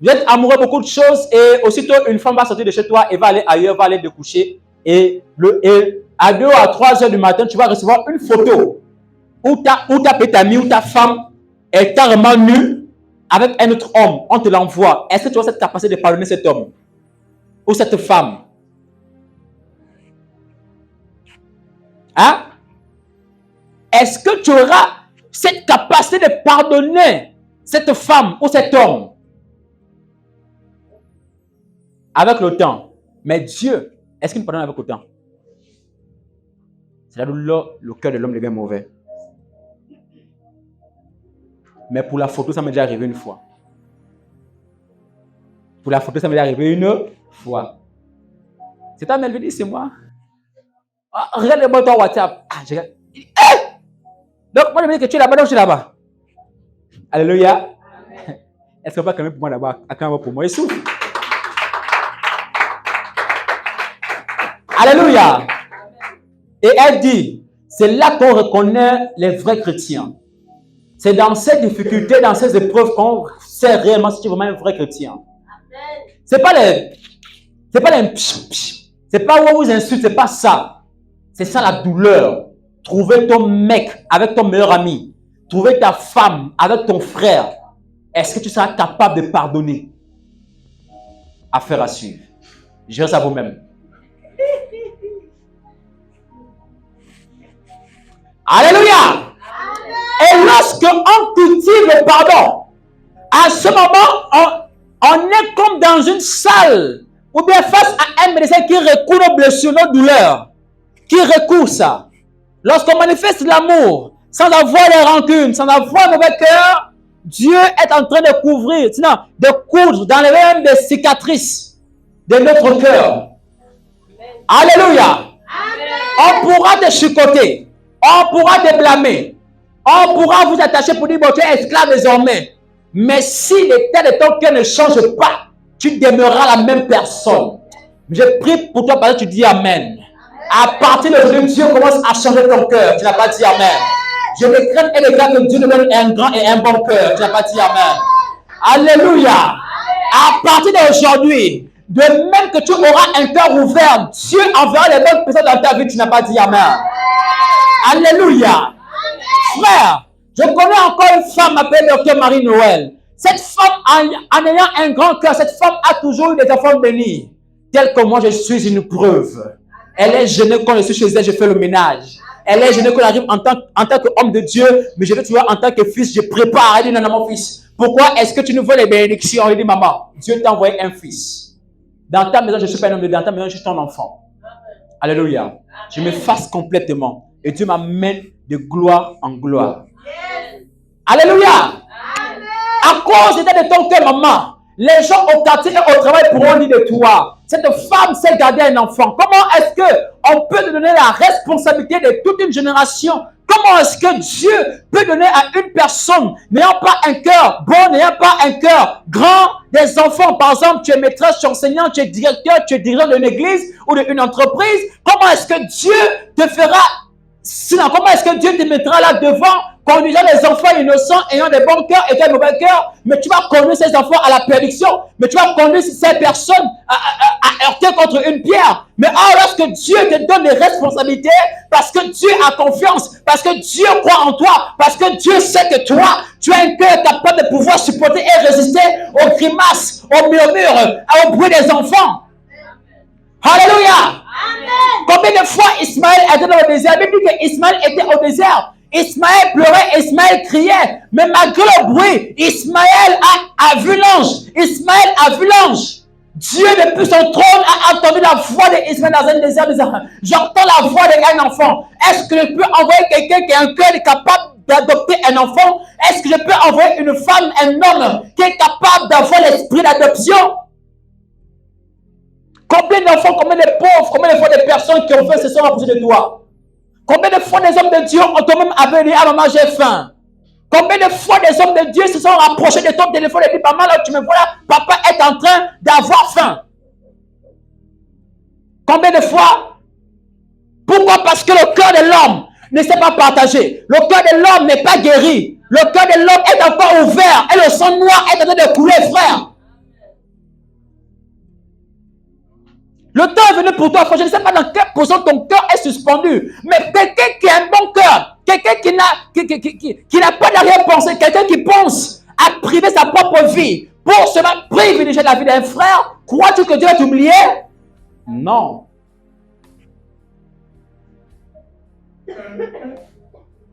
Vous êtes amoureux de beaucoup de choses et aussitôt une femme va sortir de chez toi et va aller ailleurs, va aller te coucher. Et à 2 ou à 3 heures du matin, tu vas recevoir une photo où ta petite amie ou ta femme est carrément nue avec un autre homme. On te l'envoie. Est-ce que tu as cette capacité de pardonner cet homme ou cette femme? Hein? Est-ce que tu auras cette capacité de pardonner cette femme ou cet homme? Avec le temps. Mais Dieu, est-ce qu'il nous pardonne avec le temps? C'est là où le cœur de l'homme devient mauvais. Mais pour la photo, ça m'est déjà arrivé une fois. Pour la photo, ça m'est déjà arrivé une fois. C'est toi, Melvin, c'est moi. Ah, regarde-moi ton WhatsApp. Ah, je regarde. Hey! Donc, moi, je me dis que tu es là-bas, donc je suis là-bas. Alléluia. Est-ce qu'on va quand même pour moi là-bas? Quand même pour moi, il souffle. Alléluia. Et elle dit, c'est là qu'on reconnaît les vrais chrétiens. C'est dans ces difficultés, dans ces épreuves qu'on sait réellement si tu es vraiment un vrai chrétien. C'est pas les psh, psh. C'est pas où on vous insulte, c'est pas ça. C'est ça la douleur. Trouver ton mec avec ton meilleur ami. Trouver ta femme avec ton frère. Est-ce que tu seras capable de pardonner? Affaire à suivre. Je reste à vous-même. Alléluia! Et lorsque on cultive le pardon, à ce moment, on est comme dans une salle ou bien face à un médecin qui recourt nos blessures, nos douleurs, qui recourt ça. Lorsqu'on manifeste l'amour, sans avoir les rancunes, sans avoir un mauvais cœur, Dieu est en train de couvrir, sinon de coudre, d'enlever même des cicatrices de notre cœur. Alléluia. On pourra te chicoter, on pourra te blâmer, on pourra vous attacher pour dire bon, tu es esclave désormais. Mais si l'état de ton cœur ne change pas, tu demeureras la même personne. Je prie pour toi parce que tu dis Amen. À partir d'aujourd'hui, Dieu commence à changer ton cœur. Tu n'as pas dit Amen. Je décrète et déclare que Dieu te donne un grand et un bon cœur. Tu n'as pas dit Amen. Alléluia. À partir d'aujourd'hui, de même que tu auras un cœur ouvert, Dieu enverra les bonnes personnes dans ta vie. Tu n'as pas dit Amen. Alléluia. Frère, je connais encore une femme appelée Dr. Marie-Noël. Cette femme, en ayant un grand cœur, cette femme a toujours eu des enfants bénis. Tel que moi, je suis une preuve. Elle est gênée quand je suis chez elle, je fais le ménage. Elle est gênée quand elle arrive en tant qu'homme de Dieu, mais je veux toujours en tant que fils, je prépare. Elle dit non, mon fils, pourquoi est-ce que tu nous veux les bénédictions? Elle dit maman, Dieu t'a envoyé un fils. Dans ta maison, je ne suis pas un homme de Dieu, dans ta maison, je suis ton enfant. Alléluia. Je m'efface complètement et Dieu m'amène de gloire en gloire. Alléluia. À cause de ton cœur, maman, les gens au quartier et au travail pourront dire de toi, cette femme sait garder un enfant. Comment est-ce qu'on peut te donner la responsabilité de toute une génération? Comment est-ce que Dieu peut donner à une personne n'ayant pas un cœur bon, n'ayant pas un cœur grand, des enfants? Par exemple, tu es maîtresse, tu es enseignant, tu es directeur, tu es dirigeant d'une église ou d'une entreprise. Comment est-ce que Dieu te fera, sinon, comment est-ce que Dieu te mettra là devant, conduisant les enfants innocents, ayant des bons cœurs et des mauvais cœurs, mais tu vas conduire ces enfants à la perdition, mais tu vas conduire ces personnes à heurter contre une pierre. Mais lorsque Dieu te donne des responsabilités, parce que Dieu a confiance, parce que Dieu croit en toi, parce que Dieu sait que toi, tu as un cœur capable de pouvoir supporter et résister aux grimaces, aux murmures, au bruit des enfants. Alléluia. Amen. Combien de fois Ismaël était dans le désert? La Bible dit qu'Ismaël était au désert. Ismaël pleurait, Ismaël criait. Mais malgré le bruit, Ismaël a vu l'ange. Ismaël a vu l'ange. Dieu, depuis son trône, a entendu la voix d'Ismaël dans un désert. J'entends la voix d'un enfant. Est-ce que je peux envoyer quelqu'un qui a un cœur capable d'adopter un enfant? Est-ce que je peux envoyer une femme, un homme qui est capable d'avoir l'esprit d'adoption? Combien d'enfants, combien de pauvres, combien de fois de personnes qui ont fait se sont rapprochés de toi? Combien de fois des hommes de Dieu ont toi-même appelé, ah maman j'ai faim? Combien de fois des hommes de Dieu se sont rapprochés de ton téléphone et dit maman là tu me vois là, papa est en train d'avoir faim? Combien de fois? Pourquoi? Parce que le cœur de l'homme ne s'est pas partagé. Le cœur de l'homme n'est pas guéri. Le cœur de l'homme est encore ouvert et le sang noir est en train de couler, frère. Le temps est venu pour toi, frère. Je ne sais pas dans quelle position ton cœur est suspendu. Mais quelqu'un qui a un bon cœur, quelqu'un qui n'a pas d'arrière-pensée, quelqu'un qui pense à priver sa propre vie pour se privilégier la vie d'un frère, crois-tu que Dieu va t'oublier? Non.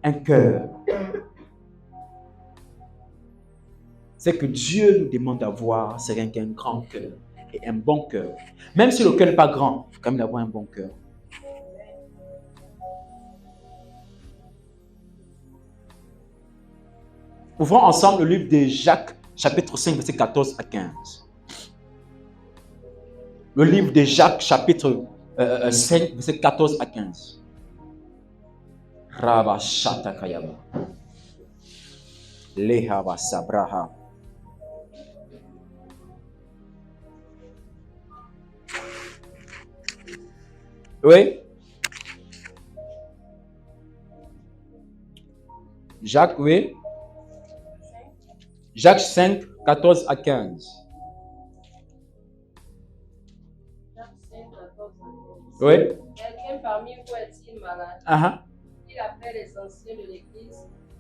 Un cœur. C'est que Dieu nous demande d'avoir, c'est un grand cœur. Et un bon cœur. Même si le cœur n'est pas grand, il faut quand même avoir un bon cœur. Ouvrons ensemble le livre de Jacques, chapitre 5, verset 14 à 15. Le livre de Jacques, chapitre 5, verset 14 à 15. Rabba Shata Kayaba. Lehaba Sabraha. Oui. Jacques, oui. Jacques 5, 14 à 15. Oui. Quelqu'un parmi vous est-il malade? Il appelle les anciens de l'Église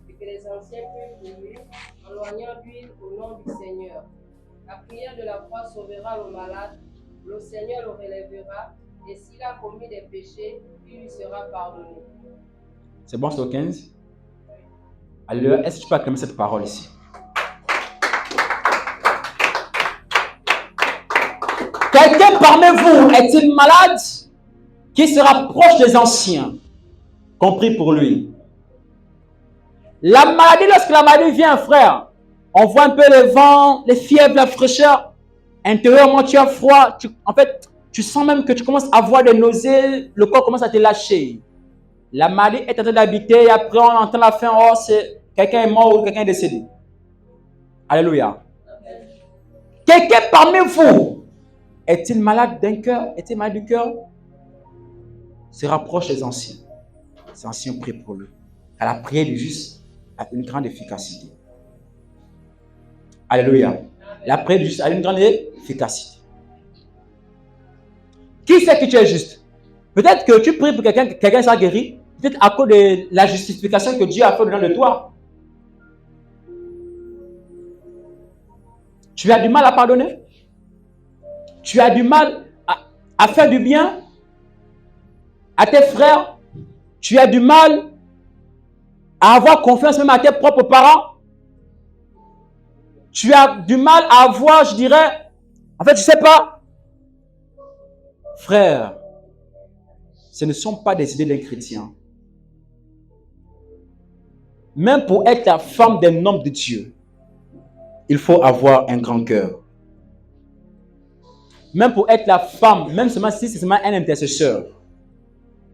et que les anciens puissent venir en loignant d'huile au nom du Seigneur. La prière de la foi sauvera le malade, le Seigneur le relèvera, et s'il a commis des péchés, il lui sera pardonné. C'est bon, c'est au 15? Alléluia. Est-ce que tu peux acclamer cette parole ici? Quelqu'un parmi vous est-il malade qui se rapproche des anciens, compris pour lui? La maladie, lorsque la maladie vient, frère, on voit un peu le vent, les fièvres, la fraîcheur. Intérieurement, tu as froid. En fait, tu sens même que tu commences à avoir des nausées. Le corps commence à te lâcher. La maladie est en train d'habiter et après on entend la fin. Oh, c'est quelqu'un est mort ou quelqu'un est décédé. Alléluia. Quelqu'un parmi vous est-il malade d'un cœur? Est-il malade du cœur? Se rapproche des anciens. Les anciens prient pour lui. Car la prière du juste a une grande efficacité. Alléluia. La prière du juste a une grande efficacité. Qui sait que tu es juste? Peut-être que tu pries pour quelqu'un sera guéri. Peut-être à cause de la justification que Dieu a fait au-dedans de toi. Tu as du mal à pardonner? Tu as du mal à faire du bien à tes frères? Tu as du mal à avoir confiance même à tes propres parents? Tu as du mal à avoir, je dirais, en fait, je ne sais pas. Frère, ce ne sont pas des idées d'un chrétien. Même pour être la femme d'un homme de Dieu, il faut avoir un grand cœur. Même pour être la femme, même seulement si c'est seulement un intercesseur,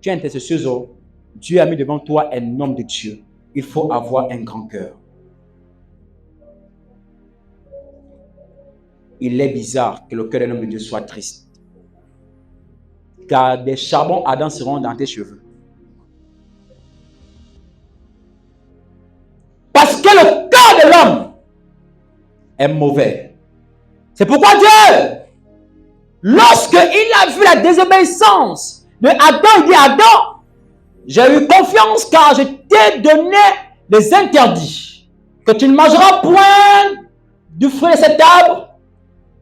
tu es intercesseuse, Dieu a mis devant toi un homme de Dieu. Il faut avoir un grand cœur. Il est bizarre que le cœur d'un homme de Dieu soit triste. Car des charbons ardents seront dans tes cheveux. Parce que le cœur de l'homme est mauvais. C'est pourquoi Dieu, lorsqu'il a vu la désobéissance de Adam, il dit: Adam, j'ai eu confiance car je t'ai donné des interdits. Que tu ne mangeras point du fruit de cet arbre,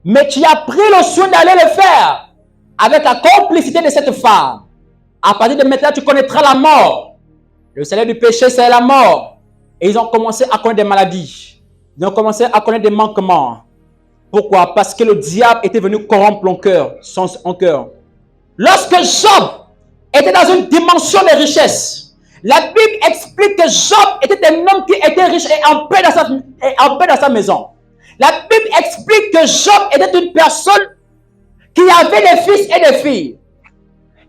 mais tu as pris le soin d'aller le faire avec la complicité de cette femme. À partir de maintenant, tu connaîtras la mort. Le salaire du péché, c'est la mort. Et ils ont commencé à connaître des maladies. Ils ont commencé à connaître des manquements. Pourquoi? Parce que le diable était venu corrompre son cœur. Lorsque Job était dans une dimension de richesse, la Bible explique que Job était un homme qui était riche et en paix dans sa maison. La Bible explique que Job était une personne qui avait des fils et des filles.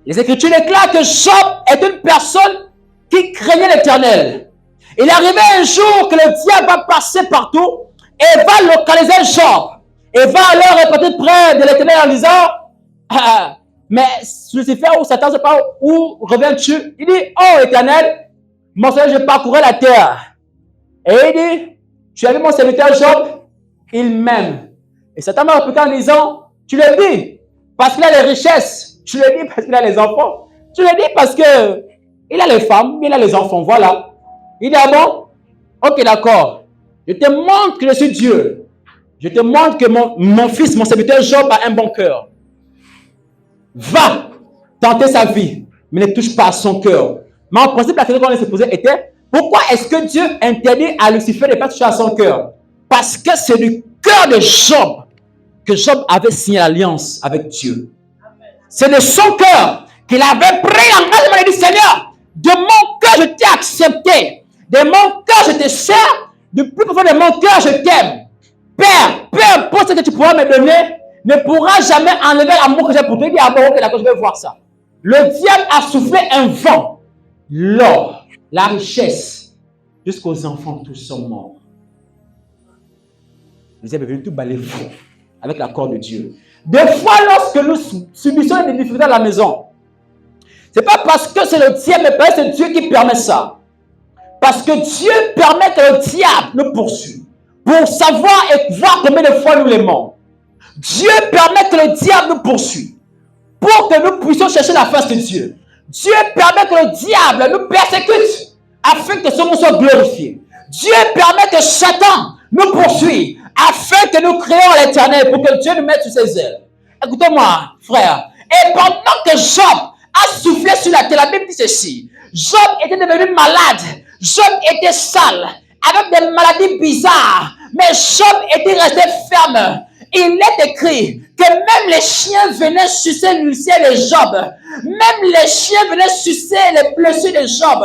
Les Écritures déclarent que Job est une personne qui craignait l'Éternel. Il arrivait un jour que le diable va passer partout et va localiser Job. Et va alors répéter près de l'Éternel en disant: mais Lucifer ou Satan, c'est pas où reviens-tu? Il dit: oh Éternel, mon Seigneur, je parcourais la terre. Et il dit: tu as vu mon serviteur Job? Il m'aime. Et Satan m'a répliqué en disant: tu le dis parce qu'il a les richesses. Tu le dis parce qu'il a les enfants. Tu le dis parce que il a les femmes, il a les enfants. Voilà. Il dit: ah bon? Ok, d'accord. Je te montre que je suis Dieu. Je te montre que mon fils, mon serviteur Job a un bon cœur. Va tenter sa vie, mais ne touche pas à son cœur. Mais en principe, la question qu'on s'est posée était: pourquoi est-ce que Dieu interdit à Lucifer de ne pas toucher à son cœur? Parce que c'est du cœur de Job que Job avait signé l'alliance avec Dieu. C'est de son cœur qu'il avait pris l'engagement et dit: Seigneur, de mon cœur je t'ai accepté. De mon cœur je te sers. Du plus profond de mon cœur je t'aime. Père, peu importe ce que tu pourras me donner, ne pourra jamais enlever l'amour que j'ai pour toi. Il dit: ah bon, ok, d'accord, je vais voir ça. Le diable a soufflé un vent, l'or, la richesse, jusqu'aux enfants, tous sont morts. Le diable est venu tout balayer fou avec l'accord de Dieu. Des fois, lorsque nous subissons des difficultés à la maison, ce n'est pas parce que c'est le diable, mais c'est Dieu qui permet ça. Parce que Dieu permet que le diable nous poursuive pour savoir et voir combien de fois nous l'aimons. Dieu permet que le diable nous poursuive pour que nous puissions chercher la face de Dieu. Dieu permet que le diable nous persécute afin que son nom soit glorifié. Dieu permet que Satan nous poursuive afin que nous créions l'Éternel pour que Dieu nous mette sur ses ailes. Écoutez-moi, frère. Et pendant que Job a soufflé sur la terre, la Bible dit ceci. Job était devenu malade. Job était sale, avec des maladies bizarres. Mais Job était resté ferme. Il est écrit que même les chiens venaient sucer l'ulcère de Job. Même les chiens venaient sucer les blessures de Job.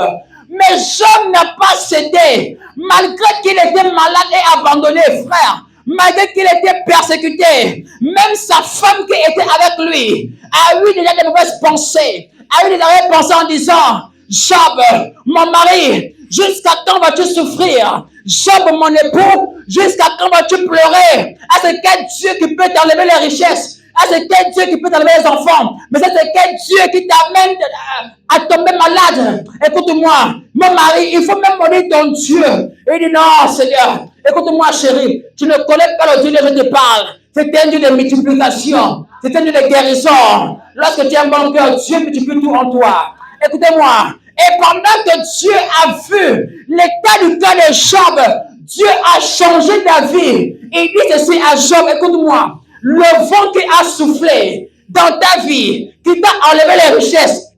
Mais Job n'a pas cédé. Malgré qu'il était malade et abandonné, frère. Malgré qu'il était persécuté. Même sa femme qui était avec lui a eu déjà des mauvaises pensées. A eu des mauvaises pensées en disant, Job, mon mari, jusqu'à quand vas-tu souffrir? Job, mon époux, jusqu'à quand vas-tu pleurer? Ah, c'est quel Dieu qui peut t'enlever les richesses? Ah, c'est quel Dieu qui peut t'enlever les enfants? Mais c'est quel Dieu qui t'amène à tomber malade? Écoute-moi, mon mari, il faut même mourir ton Dieu. Et il dit, non, Seigneur, écoute-moi, chérie, tu ne connais pas le Dieu dont je te parle. C'est un Dieu de multiplication. C'est un Dieu de guérison. Lorsque tu as un bon cœur, Dieu multiplie tout en toi. Écoutez-moi. Et pendant que Dieu a vu l'état du cœur de Job, Dieu a changé ta vie. Il dit ceci à Job, écoute-moi, le vent qui a soufflé dans ta vie, qui t'a enlevé les richesses,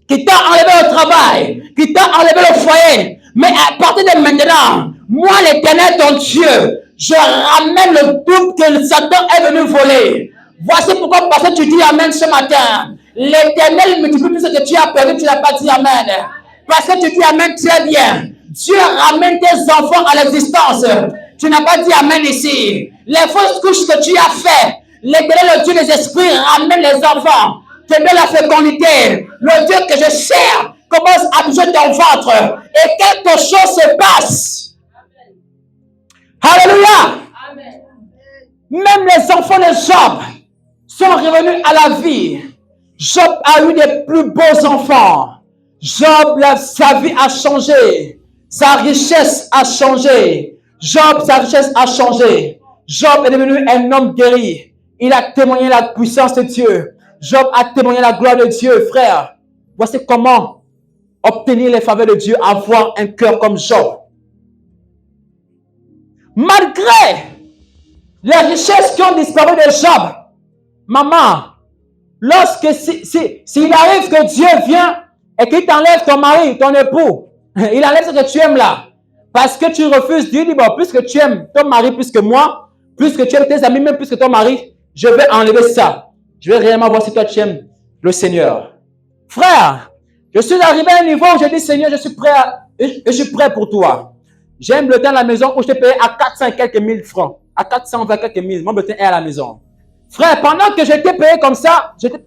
qui t'a enlevé le travail, qui t'a enlevé le foyer, mais à partir de maintenant, moi l'Éternel ton Dieu, je ramène le double que Satan est venu voler. Voici pourquoi, parce que tu dis Amen ce matin. L'Éternel multiplie tout ce que tu as perdu, tu n'as pas dit Amen. Parce que tu dis Amen très bien. Dieu ramène tes enfants à l'existence. Tu n'as pas dit Amen ici. Les fausses couches que tu as fait, l'Éternel, le Dieu des esprits, ramène les enfants. Te donne la fécondité. Le Dieu que je sers commence à bouger ton ventre. Et quelque chose se passe. Alléluia. Amen. Même les enfants de Job sont revenus à la vie. Job a eu des plus beaux enfants. Job, sa vie a changé. Sa richesse a changé. Job, sa richesse a changé. Job est devenu un homme guéri. Il a témoigné la puissance de Dieu. Job a témoigné la gloire de Dieu, frère. Voici comment obtenir les faveurs de Dieu, avoir un cœur comme Job. Malgré les richesses qui ont disparu de Job, maman, lorsque s'il arrive que Dieu vient et qu'il t'enlève ton mari, ton époux, il enlève ce que tu aimes là. Parce que tu refuses, Dieu dit, bon, plus que tu aimes ton mari plus que moi, plus que tu aimes tes amis, même plus que ton mari, je vais enlever ça. Je vais réellement voir si toi tu aimes le Seigneur. Frère, je suis arrivé à un niveau où je dis, Seigneur, je suis prêt pour toi. J'ai un bulletin à la maison où je t'ai payé à 400 et quelques mille francs. À 420 quelques mille, mon bulletin est à la maison. Frère, pendant que j'étais payé comme ça, j'étais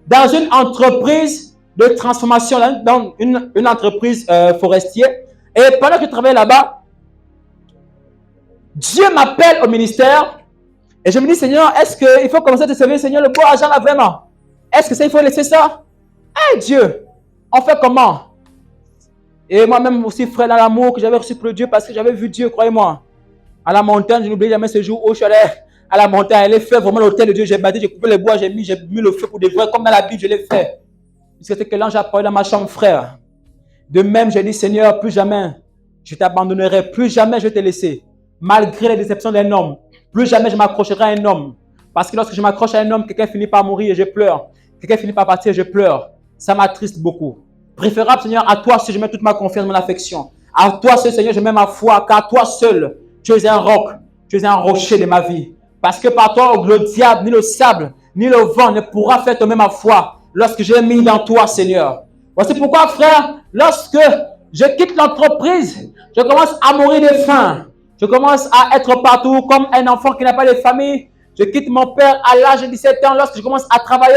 dans une entreprise de transformation, dans une entreprise forestière. Et pendant que je travaillais là-bas, Dieu m'appelle au ministère et je me dis, Seigneur, est-ce qu'il faut commencer à te servir, Seigneur, le beau argent là vraiment? Est-ce que ça, il faut laisser ça? Hey Dieu, on fait comment? Et moi-même aussi, frère, dans l'amour que j'avais reçu pour Dieu, parce que j'avais vu Dieu, croyez-moi. À la montagne, je n'oublie jamais ce jour où je suis allé à la montagne, aller faire vraiment l'autel de Dieu. J'ai bâti, j'ai coupé les bois, j'ai mis le feu pour des vrais, comme dans la Bible, je l'ai fait. C'était que l'ange a parlé dans ma chambre, frère. De même, j'ai dit, Seigneur, plus jamais je t'abandonnerai, plus jamais je vais te laisser. Malgré les déceptions d'un homme, plus jamais je m'accrocherai à un homme. Parce que lorsque je m'accroche à un homme, quelqu'un finit par mourir et je pleure. Quelqu'un finit par partir et je pleure. Ça m'attriste beaucoup. Préférable, Seigneur, à toi seul, je mets toute ma confiance, mon affection. À toi seul, Seigneur, je mets ma foi, car toi seul, tu es un roc, tu es un rocher de ma vie. Parce que par toi, le diable, ni le sable, ni le vent ne pourra faire tomber ma foi lorsque j'ai mis dans toi, Seigneur. Voici pourquoi, frère, lorsque je quitte l'entreprise, je commence à mourir de faim. Je commence à être partout comme un enfant qui n'a pas de famille. Je quitte mon père à l'âge de 17 ans lorsque je commence à travailler.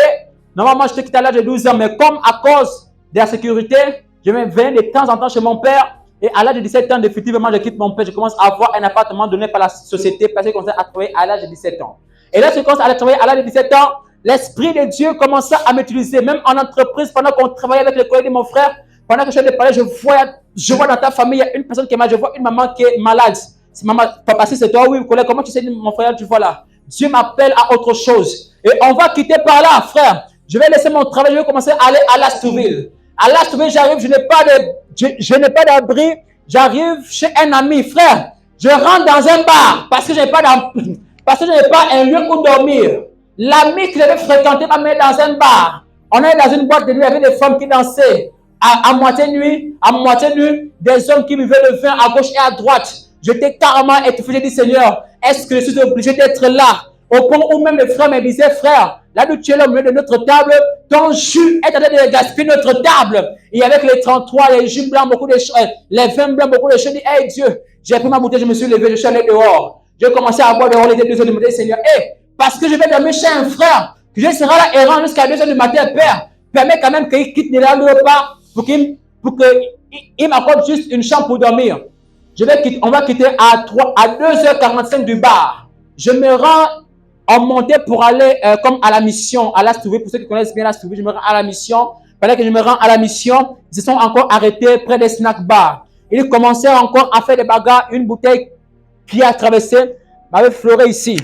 Normalement, je te quitte à l'âge de 12 ans, mais comme à cause de la sécurité, je vais venir de temps en temps chez mon père. Et à l'âge de 17 ans, définitivement, je quitte mon père. Je commence à avoir un appartement donné par la société parce que je commence à travailler à l'âge de 17 ans. Et là, je commence à travailler à l'âge de 17 ans. L'Esprit de Dieu commence à m'utiliser, même en entreprise, pendant qu'on travaillait avec les collègues de mon frère. Pendant que je suis de parler, je vois dans ta famille, il y a une personne qui est malade. Je vois une maman qui est malade. C'est maman, papa, si c'est toi, oui, collègue, comment tu sais, mon frère, tu vois là? Dieu m'appelle à autre chose. Et on va quitter par là, frère. Je vais laisser mon travail, je vais commencer à aller à Lastouville. À Lastouville, j'arrive, je n'ai pas d'abri. J'arrive chez un ami, frère. Je rentre dans un bar parce que je n'ai pas un lieu où dormir. L'ami que j'avais fréquenté m'a mis dans un bar. On est dans une boîte de nuit avec des femmes qui dansaient à moitié nuit, des hommes qui buvaient le vin à gauche et à droite. J'étais carrément étouffé. J'ai dit, Seigneur, est-ce que je suis obligé d'être là? Au point où même les frères me disaient, frère, là où tu es là au milieu de notre table, ton jus est en train de gaspiller notre table. Et avec les 33, les jus blancs, beaucoup de choses, les vins blancs, beaucoup de choses, je dis, hey Dieu, j'ai pris ma bouteille, je me suis levé, je suis allé dehors. J'ai commencé à boire dehors, les 2 heures du matin, Seigneur, parce que je vais dormir chez un frère, que je serai là errant jusqu'à 2 heures du matin, Père, permets quand même qu'il quitte le repas pour qu'il m'accorde juste une chambre pour dormir. On va quitter à 2h45 du bar. Je me rends en montée pour aller comme à la mission, à Lastouville. Pour ceux qui connaissent bien Lastouville, je me rends à la mission. Pendant que je me rends à la mission, ils se sont encore arrêtés près des snack bars. Ils commençaient encore à faire des bagarres. Une bouteille qui a traversé m'avait fleuré ici.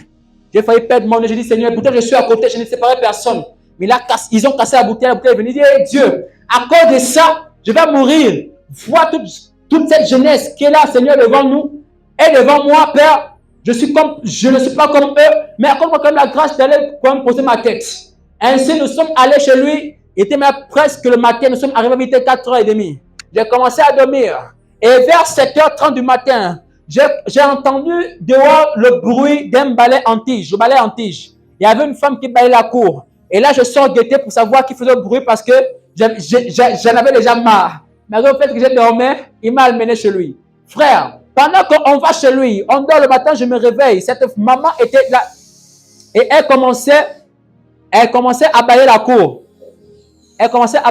J'ai failli perdre mon nez. J'ai dit, Seigneur, pourtant je suis à côté, je ne séparais personne. Mais là, ils ont cassé la bouteille est venue dire, hey, Dieu, à cause de ça, je vais mourir. Vois toute cette jeunesse qui est là, Seigneur, devant nous et devant moi, Père. Je ne suis pas comme eux, mais accorde-moi quand même la grâce d'aller poser ma tête. Ainsi, nous sommes allés chez lui. Il était même presque le matin. Nous sommes arrivés à 4h30. J'ai commencé à dormir. Et vers 7h30 du matin, j'ai entendu dehors le bruit d'un balai en tige. Le balai en tige. Il y avait une femme qui balayait la cour. Et là, je sors guetter pour savoir qui faisait le bruit parce que j'en avais déjà marre. Mais au fait que j'ai dormi, il m'a amené chez lui. Frère, pendant qu'on va chez lui, on dort le matin, je me réveille. Cette maman était là. Et elle commençait à balayer la cour. Et quand elle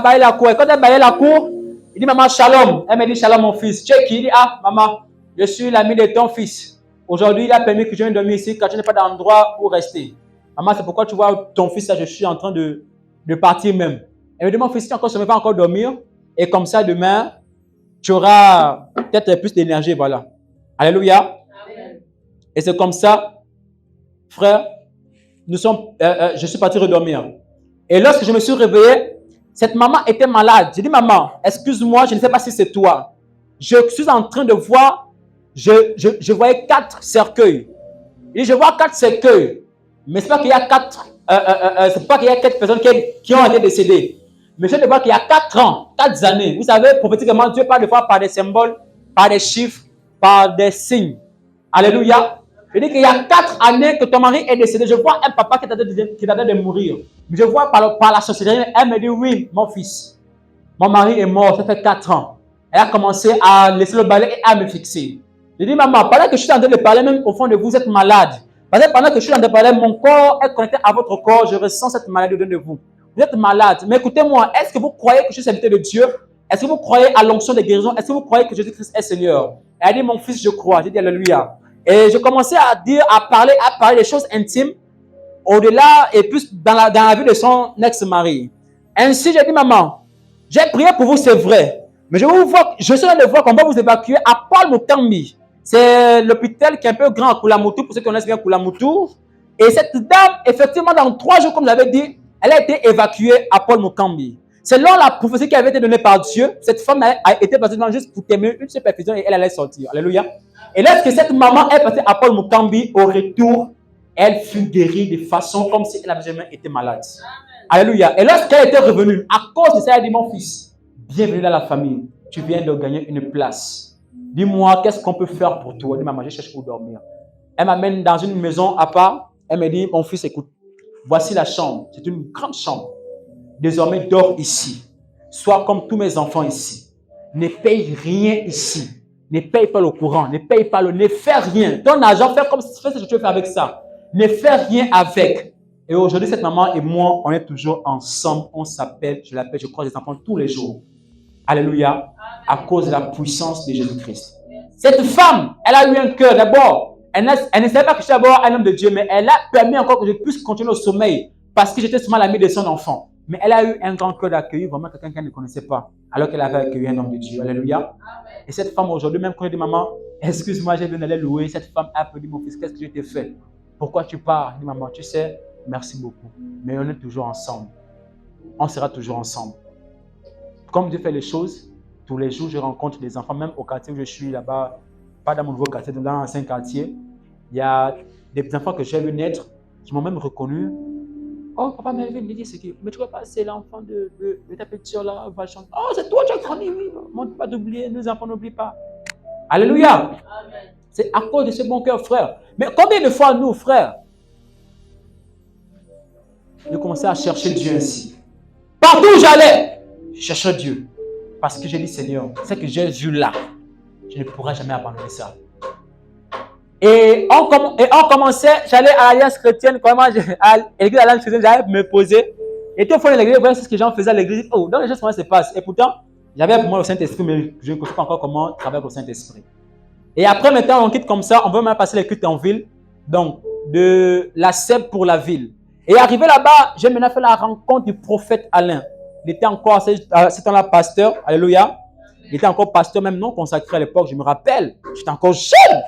balayait la cour, il dit, maman, shalom. Elle me dit, shalom, mon fils. Tu es qui? Il dit, ah, maman, je suis l'ami de ton fils. Aujourd'hui, il a permis que je vienne dormir ici car tu n'as pas d'endroit où rester. Maman, c'est pourquoi tu vois ton fils là, je suis en train de partir même. Elle me dit, mon fils, tu ne vas encore dormir. Et comme ça, demain, tu auras peut-être plus d'énergie. Voilà. Alléluia. Amen. Et c'est comme ça, frère, je suis parti redormir. Et lorsque je me suis réveillé, cette maman était malade. J'ai dit, maman, excuse-moi, je ne sais pas si c'est toi. Je suis en train de voir, je voyais 4 cercueils. Et je vois 4 cercueils. Mais ce n'est pas qu'il y a 4 personnes qui ont été décédées. Mais je vois qu'il y a 4 ans, 4 années. Vous savez, prophétiquement, Dieu parle de fois par des symboles, par des chiffres, par des signes. Alléluia. Je dis qu'il y a 4 années que ton mari est décédé. Je vois un papa qui est en train de mourir. Je vois par la société, elle me dit, oui, mon fils, mon mari est mort, ça fait 4 ans. Elle a commencé à laisser le balai et à me fixer. Je dis, maman, pendant que je suis en train de parler, même au fond de vous, vous êtes malade. Parce que pendant que je suis en train de parler, mon corps est connecté à votre corps, je ressens cette maladie au-dedans de vous. Vous êtes malade. Mais écoutez-moi, est-ce que vous croyez que je suis serviteur de Dieu? Est-ce que vous croyez à l'onction de guérison? Est-ce que vous croyez que Jésus-Christ est Seigneur? Elle a dit, mon fils, je crois. J'ai dit, alléluia. Et je commençais à parler des choses intimes, au-delà et plus dans la vie de son ex-mari. Ainsi, j'ai dit, maman, j'ai prié pour vous, c'est vrai. Mais je suis en train de voir qu'on va vous évacuer à Paul Mukambi. C'est l'hôpital qui est un peu grand à Koulamoutou, pour ceux qui connaissent bien Koulamoutou. Et cette dame, effectivement, dans 3 jours, comme j'avais dit, elle a été évacuée à Paul Mukambi. Selon la prophétie qui avait été donnée par Dieu, cette femme a été passée juste pour terminer une seule perfusion et elle allait sortir. Alléluia. Et lorsque cette maman est passée à Paul Mukambi, au retour, elle fut guérie de façon comme si elle n'avait jamais été malade. Amen. Alléluia. Et lorsqu'elle était revenue, à cause de ça, elle dit, mon fils, bienvenue dans la famille. Tu viens de gagner une place. Dis-moi, qu'est-ce qu'on peut faire pour toi? Elle dit, maman, je cherche pour dormir. Elle m'amène dans une maison à part. Elle me dit, mon fils, écoute, voici la chambre. C'est une grande chambre. Désormais, dors ici. Sois comme tous mes enfants ici. Ne paye rien ici. Ne paye pas le courant. Ne paye pas ne fais rien. Ton argent, fais ce que tu veux faire avec ça. Ne fais rien avec. Et aujourd'hui, cette maman et moi, on est toujours ensemble. On s'appelle, je l'appelle, je crois les enfants tous les jours. Alléluia. À cause de la puissance de Jésus-Christ. Cette femme, elle a eu un cœur d'abord. Elle ne savait pas que j'étais d'abord un homme de Dieu, mais elle a permis encore que je puisse continuer au sommeil parce que j'étais souvent l'ami de son enfant. Mais elle a eu un grand cœur d'accueillir vraiment quelqu'un qu'elle ne connaissait pas, alors qu'elle avait accueilli un homme de Dieu. Alléluia. Amen. Et cette femme aujourd'hui, même quand elle dit, maman, excuse-moi, j'ai besoin d'aller louer, cette femme a dit, mon fils, qu'est-ce que je t'ai fait? Pourquoi tu pars? Elle dit, maman, tu sais, merci beaucoup. Mais on est toujours ensemble. On sera toujours ensemble. Comme Dieu fait les choses, tous les jours, je rencontre des enfants, même au quartier où je suis là-bas, pas dans mon nouveau quartier, dans l'ancien quartier. Il y a des enfants que j'ai vu naître qui m'ont même reconnu. Oh, papa Melvin me dit ce qui. Mais tu vois pas, c'est l'enfant de ta petite soeur là, va chanter. Oh, c'est toi, tu as grandi, oui. Montre pas d'oublier, nos enfants n'oublient pas. Alléluia. Amen. C'est à cause de ce bon cœur, frère. Mais combien de fois, nous, frères, je commençais à chercher Dieu ainsi. Partout où j'allais, je cherchais Dieu. Parce que j'ai dit, Seigneur, c'est que j'ai vu là. Je ne pourrai jamais abandonner ça. Et on commençait, j'allais à l'Alliance chrétienne, à l'église de l'Alliance chrétienne, j'allais me poser. Et tout au fond de l'église, voilà ce que les gens faisaient à l'église. Oh, donc les choses comment ça se passe. Et pourtant, j'avais pour moi le Saint-Esprit, mais je ne connais pas encore comment travailler le Saint-Esprit. Et après, maintenant, on quitte comme ça, on veut même passer les cultes en ville. Donc, de la Sèbe pour la ville. Et arrivé là-bas, j'ai maintenant fait la rencontre du prophète Alain. Il était encore, à ce temps-là, pasteur. Alléluia. Il était encore pasteur, même non consacré à l'époque, je me rappelle. J'étais encore jeune.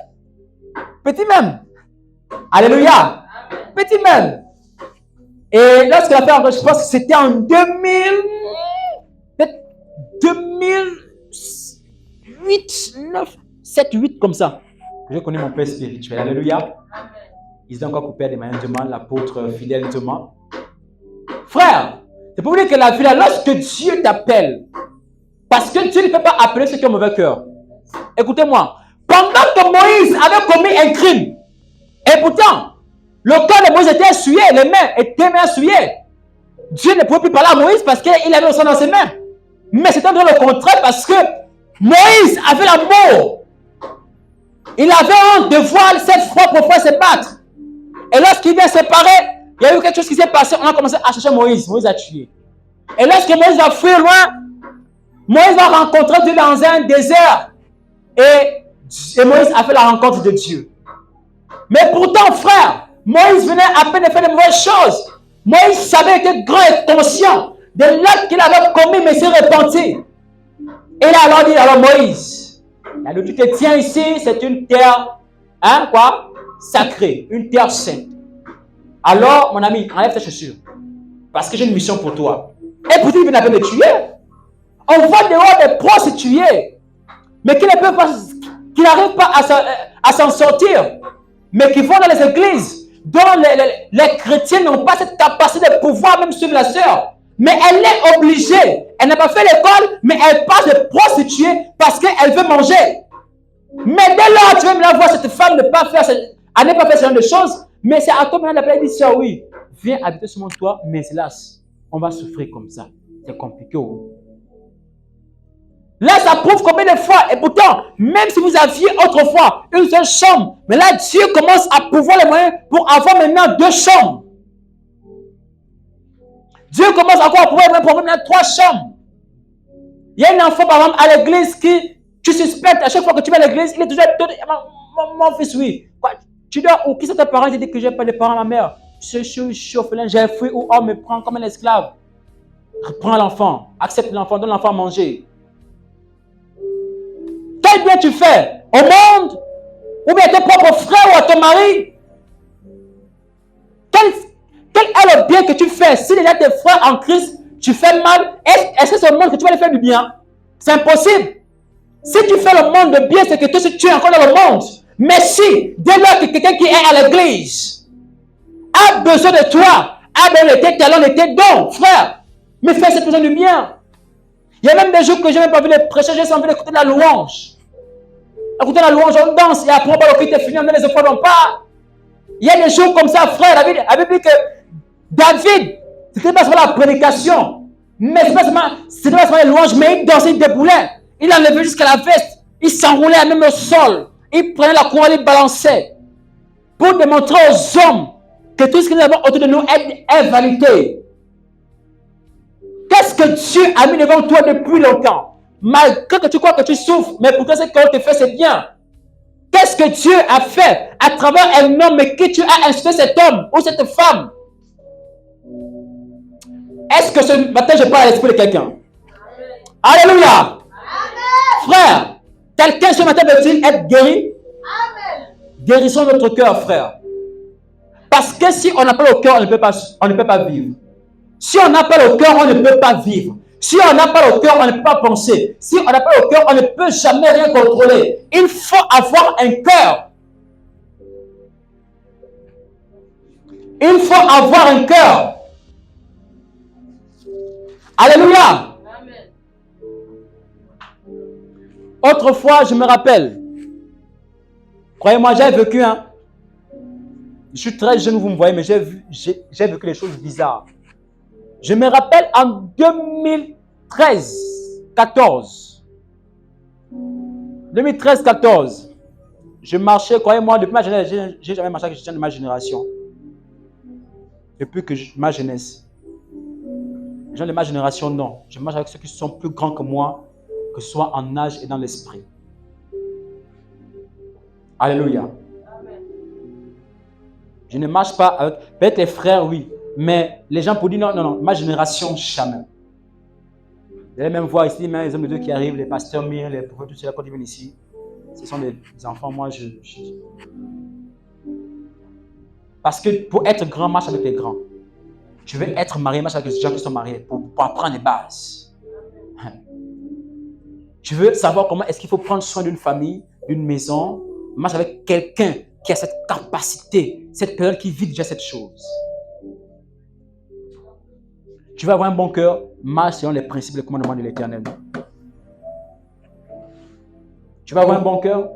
Petit même. Alléluia. Petit même. Et lorsqu'il a fait un je pense que c'était en 2008, 9, 7, 8 comme ça. Que j'ai connu mon père spirituel. Alléluia. Ils ont encore coupé des manières de mal, l'apôtre fidèle Thomas. Frère, c'est pour vous dire que la vie, lorsque Dieu t'appelle, parce que Dieu ne peut pas appeler ceux qui ont mauvais cœur. Écoutez-moi, pendant que Moïse avait commis un crime, et pourtant, le corps de Moïse était essuyé, les mains étaient essuyées. Dieu ne pouvait plus parler à Moïse parce qu'il avait le sang dans ses mains. Mais c'était le contraire parce que Moïse avait l'amour. Il avait honte de voir ses propres frères se battre. Et lorsqu'il vient séparer, il y a eu quelque chose qui s'est passé. On a commencé à chercher Moïse. Moïse a tué. Et lorsque Moïse va fuir loin, Moïse va rencontrer Dieu dans un désert. Et Moïse a fait la rencontre de Dieu. Mais pourtant, frère, Moïse venait à peine de faire de mauvaises choses. Moïse savait qu'il était grand et conscient de l'acte qu'il avait commis, mais s'est repenti. Et il a alors dit, alors Moïse, là où tu te tiens ici, c'est une terre, sacrée, une terre sainte. Alors, mon ami, enlève tes chaussures. Parce que j'ai une mission pour toi. Et pour dire qu'il vient à peine de tuer. On voit dehors des prostituées, mais qui n'arrivent pas à s'en sortir, mais qui vont dans les églises, dont les chrétiens n'ont pas cette capacité de pouvoir même suivre la sœur. Mais elle est obligée. Elle n'a pas fait l'école, mais elle passe de prostituée parce qu'elle veut manger. Mais dès lors, tu veux maintenant voir cette femme ne pas faire ce genre de choses, mais c'est à toi maintenant d'appeler et dire, sœur, oui, viens habiter sur mon toit, mais hélas, on va souffrir comme ça. C'est compliqué. Là, ça prouve combien de fois, et pourtant, même si vous aviez autrefois une seule chambre, mais là, Dieu commence à pouvoir les moyens pour avoir maintenant 2 chambres. Dieu commence encore à pouvoir pour maintenant 3 chambres. Il y a un enfant, par exemple, à l'église qui, tu suspectes, à chaque fois que tu vas à l'église, il est toujours, mon fils, oui. Quoi, tu dors où? Qui sont tes parents? Il dit que je n'ai pas de parents, ma mère. Je suis orphelin, j'ai fui où on me prend comme un esclave. Prends l'enfant, accepte l'enfant, donne l'enfant à manger. Quel bien tu fais au monde, ou bien à tes propres frères ou à ton mari? Quel est le bien que tu fais? Si déjà tes frères en Christ, tu fais mal, est-ce que c'est au monde que tu vas les faire du bien? C'est impossible. Si tu fais le monde de bien, c'est que tu es encore dans le monde. Mais si, dès lors que quelqu'un qui est à l'église a besoin de toi, a besoin de tes talents, de tes dons, frère, mais fais cette personne du bien. Il y a même des jours que je n'ai même pas vu les prêcher, j'ai envie d'écouter la louange. Écoutez la louange, on danse, et après on va le quitter, fini, on met les enfants non pas. Il y a des jours comme ça, frère, la Bible dit que David, c'était pas seulement la prédication, mais c'était pas seulement les louanges, mais il dansait, il déboulait. Il enlevait jusqu'à la veste, il s'enroulait même au sol, il prenait la couronne, il balançait, pour démontrer aux hommes que tout ce que nous avons autour de nous est validé. Qu'est-ce que Dieu a mis devant toi depuis longtemps? Malgré que tu crois que tu souffres, mais pourtant ce qu'on te fait, c'est bien. Qu'est-ce que Dieu a fait à travers un homme qui tu as inspiré cet homme ou cette femme? Est-ce que ce matin je parle à l'esprit de quelqu'un? Alléluia! Amen. Frère, quelqu'un ce matin veut-il être guéri? Amen. Guérissons notre cœur, frère. Parce que si on n'a pas le cœur, on ne peut pas vivre. Si on n'a pas le cœur, on ne peut pas vivre. Si on n'a pas le cœur, on ne peut pas penser. Si on n'a pas le cœur, on ne peut jamais rien contrôler. Il faut avoir un cœur. Il faut avoir un cœur. Alléluia. Amen. Autrefois, je me rappelle. Croyez-moi, j'ai vécu, hein. Je suis très jeune, vous me voyez, mais j'ai vécu des choses bizarres. Je me rappelle en 2013-14. 2013-14. Je marchais, croyez-moi, depuis ma jeunesse, j'ai jamais marché avec des gens de ma génération. Depuis que ma jeunesse. Les gens de ma génération, non. Je marche avec ceux qui sont plus grands que moi, que ce soit en âge et dans l'esprit. Alléluia. Amen. Je ne marche pas avec... Peut-être les frères, oui. Mais les gens pour dire non, non, non. Ma génération, jamais. Vous allez même voir ici, même les hommes de Dieu qui arrivent, les pasteurs, les prophètes, tout cela, quand ils viennent ici. Ce sont des enfants, moi, Parce que pour être grand, marche avec les grands. Tu veux être marié, marche avec les gens qui sont mariés pour apprendre les bases. Tu veux savoir comment est-ce qu'il faut prendre soin d'une famille, d'une maison, marche avec quelqu'un qui a cette capacité, cette personne qui vit déjà cette chose. Tu veux avoir un bon cœur, marche selon les principes et les commandements de l'Éternel. Tu veux avoir un bon cœur,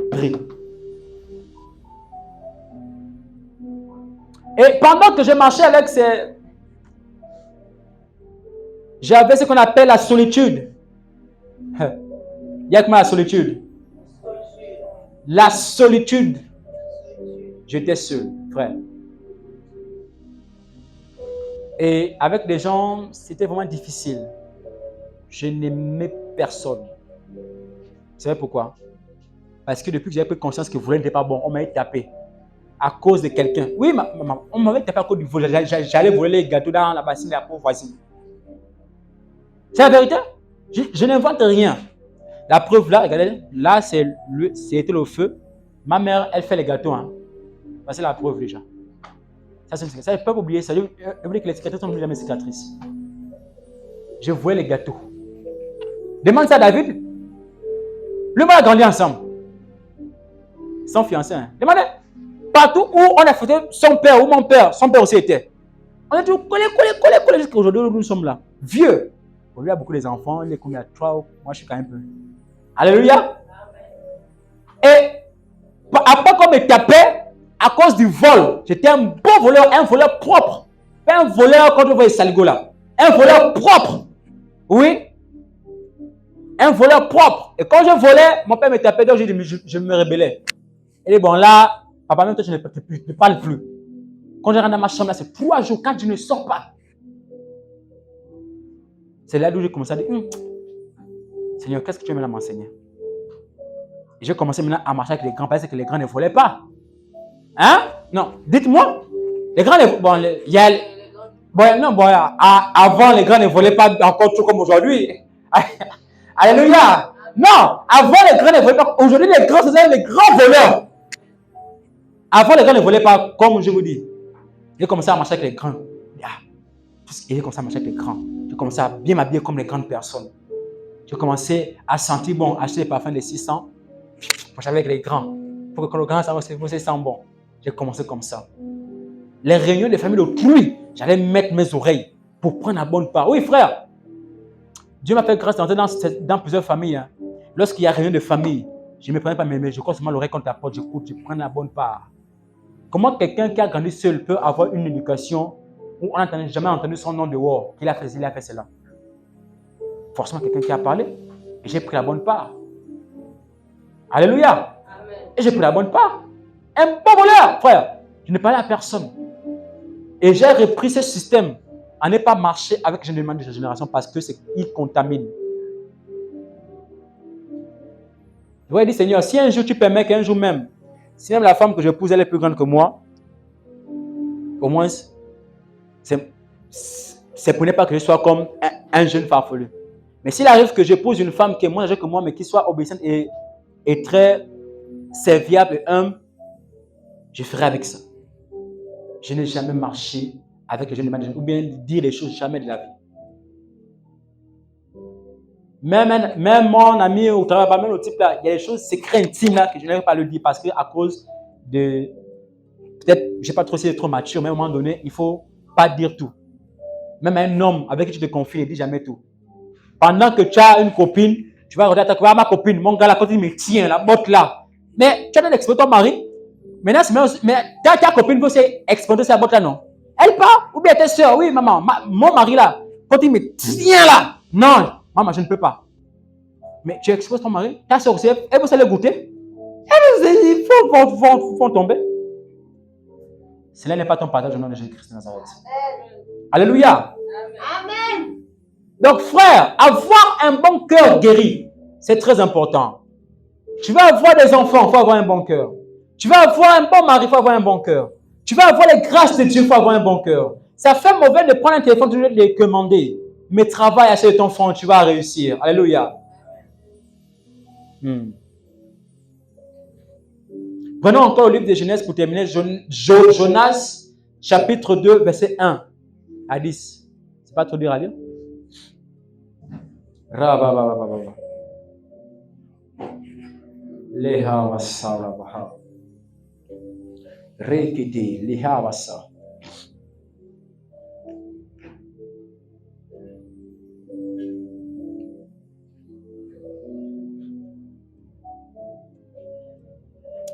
prie. Et pendant que je marchais avec j'avais ce qu'on appelle la solitude. Il y a comment la solitude? La solitude. J'étais seul, frère. Et avec des gens, c'était vraiment difficile. Je n'aimais personne. Vous savez pourquoi? Parce que depuis que j'avais pris conscience que voler n'était pas bon, on m'avait tapé. À cause de quelqu'un. Oui, on m'avait tapé à cause du vol. J'allais voler les gâteaux dans la bassine de la pauvre voisine. C'est la vérité. Je n'invente rien. La preuve là, regardez, là c'était le feu. Ma mère, elle fait les gâteaux. Hein. C'est la preuve déjà. Ça, je ne peux pas oublier ça. Je voulais que les cicatrices sont jamais cicatrices. Je voyais les gâteaux. Demande ça à David. Lui, on a grandi ensemble. Sans fiancé. Hein. Demandez. Partout où on a fêté son père ou mon père, son père aussi était. On a dit collé jusqu'à aujourd'hui nous sommes là. Vieux. On lui a beaucoup des enfants, il est combien? 3, moi je suis quand même peu. Alléluia. Et après qu'on me tapait à cause du vol, j'étais un bon voleur, un voleur propre. Pas un voleur quand on voit les saligots là. Un voleur propre. Oui. Un voleur propre. Et quand je volais, mon père me tapait, donc je me rébellais. Et dit, bon là, papa, même toi, je ne parle plus. Quand je rentre dans ma chambre, là, c'est 3 jours, 4 je ne sors pas. C'est là où j'ai commencé à dire, Seigneur, qu'est-ce que tu veux maintenant m'enseigner? Et j'ai commencé maintenant à marcher avec les grands, parce que les grands ne volaient pas. Hein? Non, dites-moi. Les grands ne volaient pas. Avant, les grands ne volaient pas encore tout comme aujourd'hui. Alléluia. Non, avant, les grands ne volaient pas. Aujourd'hui, les grands, c'est les grands voleurs. Avant, les grands ne volaient pas, comme je vous dis. J'ai commencé à marcher avec les grands. Et j'ai commencé à marcher avec les grands. J'ai commencé à bien m'habiller comme les grandes personnes. J'ai commencé à sentir bon, acheter des parfums de 600. Marcher avec les grands. Pour que quand le grand ça sent bon. J'ai commencé comme ça. Les réunions de famille d'autrui, j'allais mettre mes oreilles pour prendre la bonne part. Oui, frère. Dieu m'a fait grâce d'entrer dans plusieurs familles. Hein. Lorsqu'il y a réunion de famille, je ne me prenais pas mes mains, je croise seulement l'oreille contre la porte, j'écoute, je prends la bonne part. Comment quelqu'un qui a grandi seul peut avoir une éducation où on n'a jamais entendu son nom dehors, qu'il a fait cela? Forcément, quelqu'un qui a parlé, et j'ai pris la bonne part. Alléluia. Amen. Et j'ai pris la bonne part. Un bon voleur, frère. Je ne parlais à personne. Et j'ai repris ce système à ne pas marcher avec les gens de cette génération parce qu'ils contaminent. Je voudrais dire, Seigneur, si un jour tu permets qu'un jour même, si même la femme que j'épouse, elle est plus grande que moi, au moins, c'est pour ne pas que je sois comme un jeune farfelu. Mais s'il arrive que j'épouse une femme qui est moins âgée que moi, mais qui soit obéissante et très serviable et humble, je ferai avec ça. Je n'ai jamais marché avec les jeunes de ma génération, ou bien dire les choses jamais de la vie. Même mon ami au travail, même au type là, il y a des choses secrètes intimes là que je n'arrive pas à le dire parce que à cause de, peut-être, je ne sais pas trop si c'est trop mature, mais à un moment donné, il ne faut pas dire tout. Même un homme avec qui tu te confies, il ne dit jamais tout. Pendant que tu as une copine, tu vas regarder ma copine, mon gars là, quand il me tient, la botte là. Mais tu as l'exploiter ton mari. Maintenant, mais ta copine veut exploiter sa botte là, non? Elle part, ou bien tes soeurs, oui, maman, mon mari là, quand il me tient là, non, maman, je ne peux pas. Mais tu exposes ton mari, ta soeur aussi, elle veut se le goûter. Il faut tomber. Cela n'est pas ton partage au nom de Jésus-Christ de Nazareth. Alléluia. Amen. Donc, frère, avoir un bon cœur guéri, c'est très important. Tu vas avoir des enfants, il faut avoir un bon cœur. Tu vas avoir un bon mari, il faut avoir un bon cœur. Tu vas avoir les grâces de Dieu, il faut avoir un bon cœur. Ça fait mauvais de prendre un téléphone, de les commander. Mais travaille à cet enfant, tu vas réussir. Alléluia. Prenons encore le livre de Genèse pour terminer. Jonas, chapitre 2, verset 1 à 10. C'est pas trop dur à lire?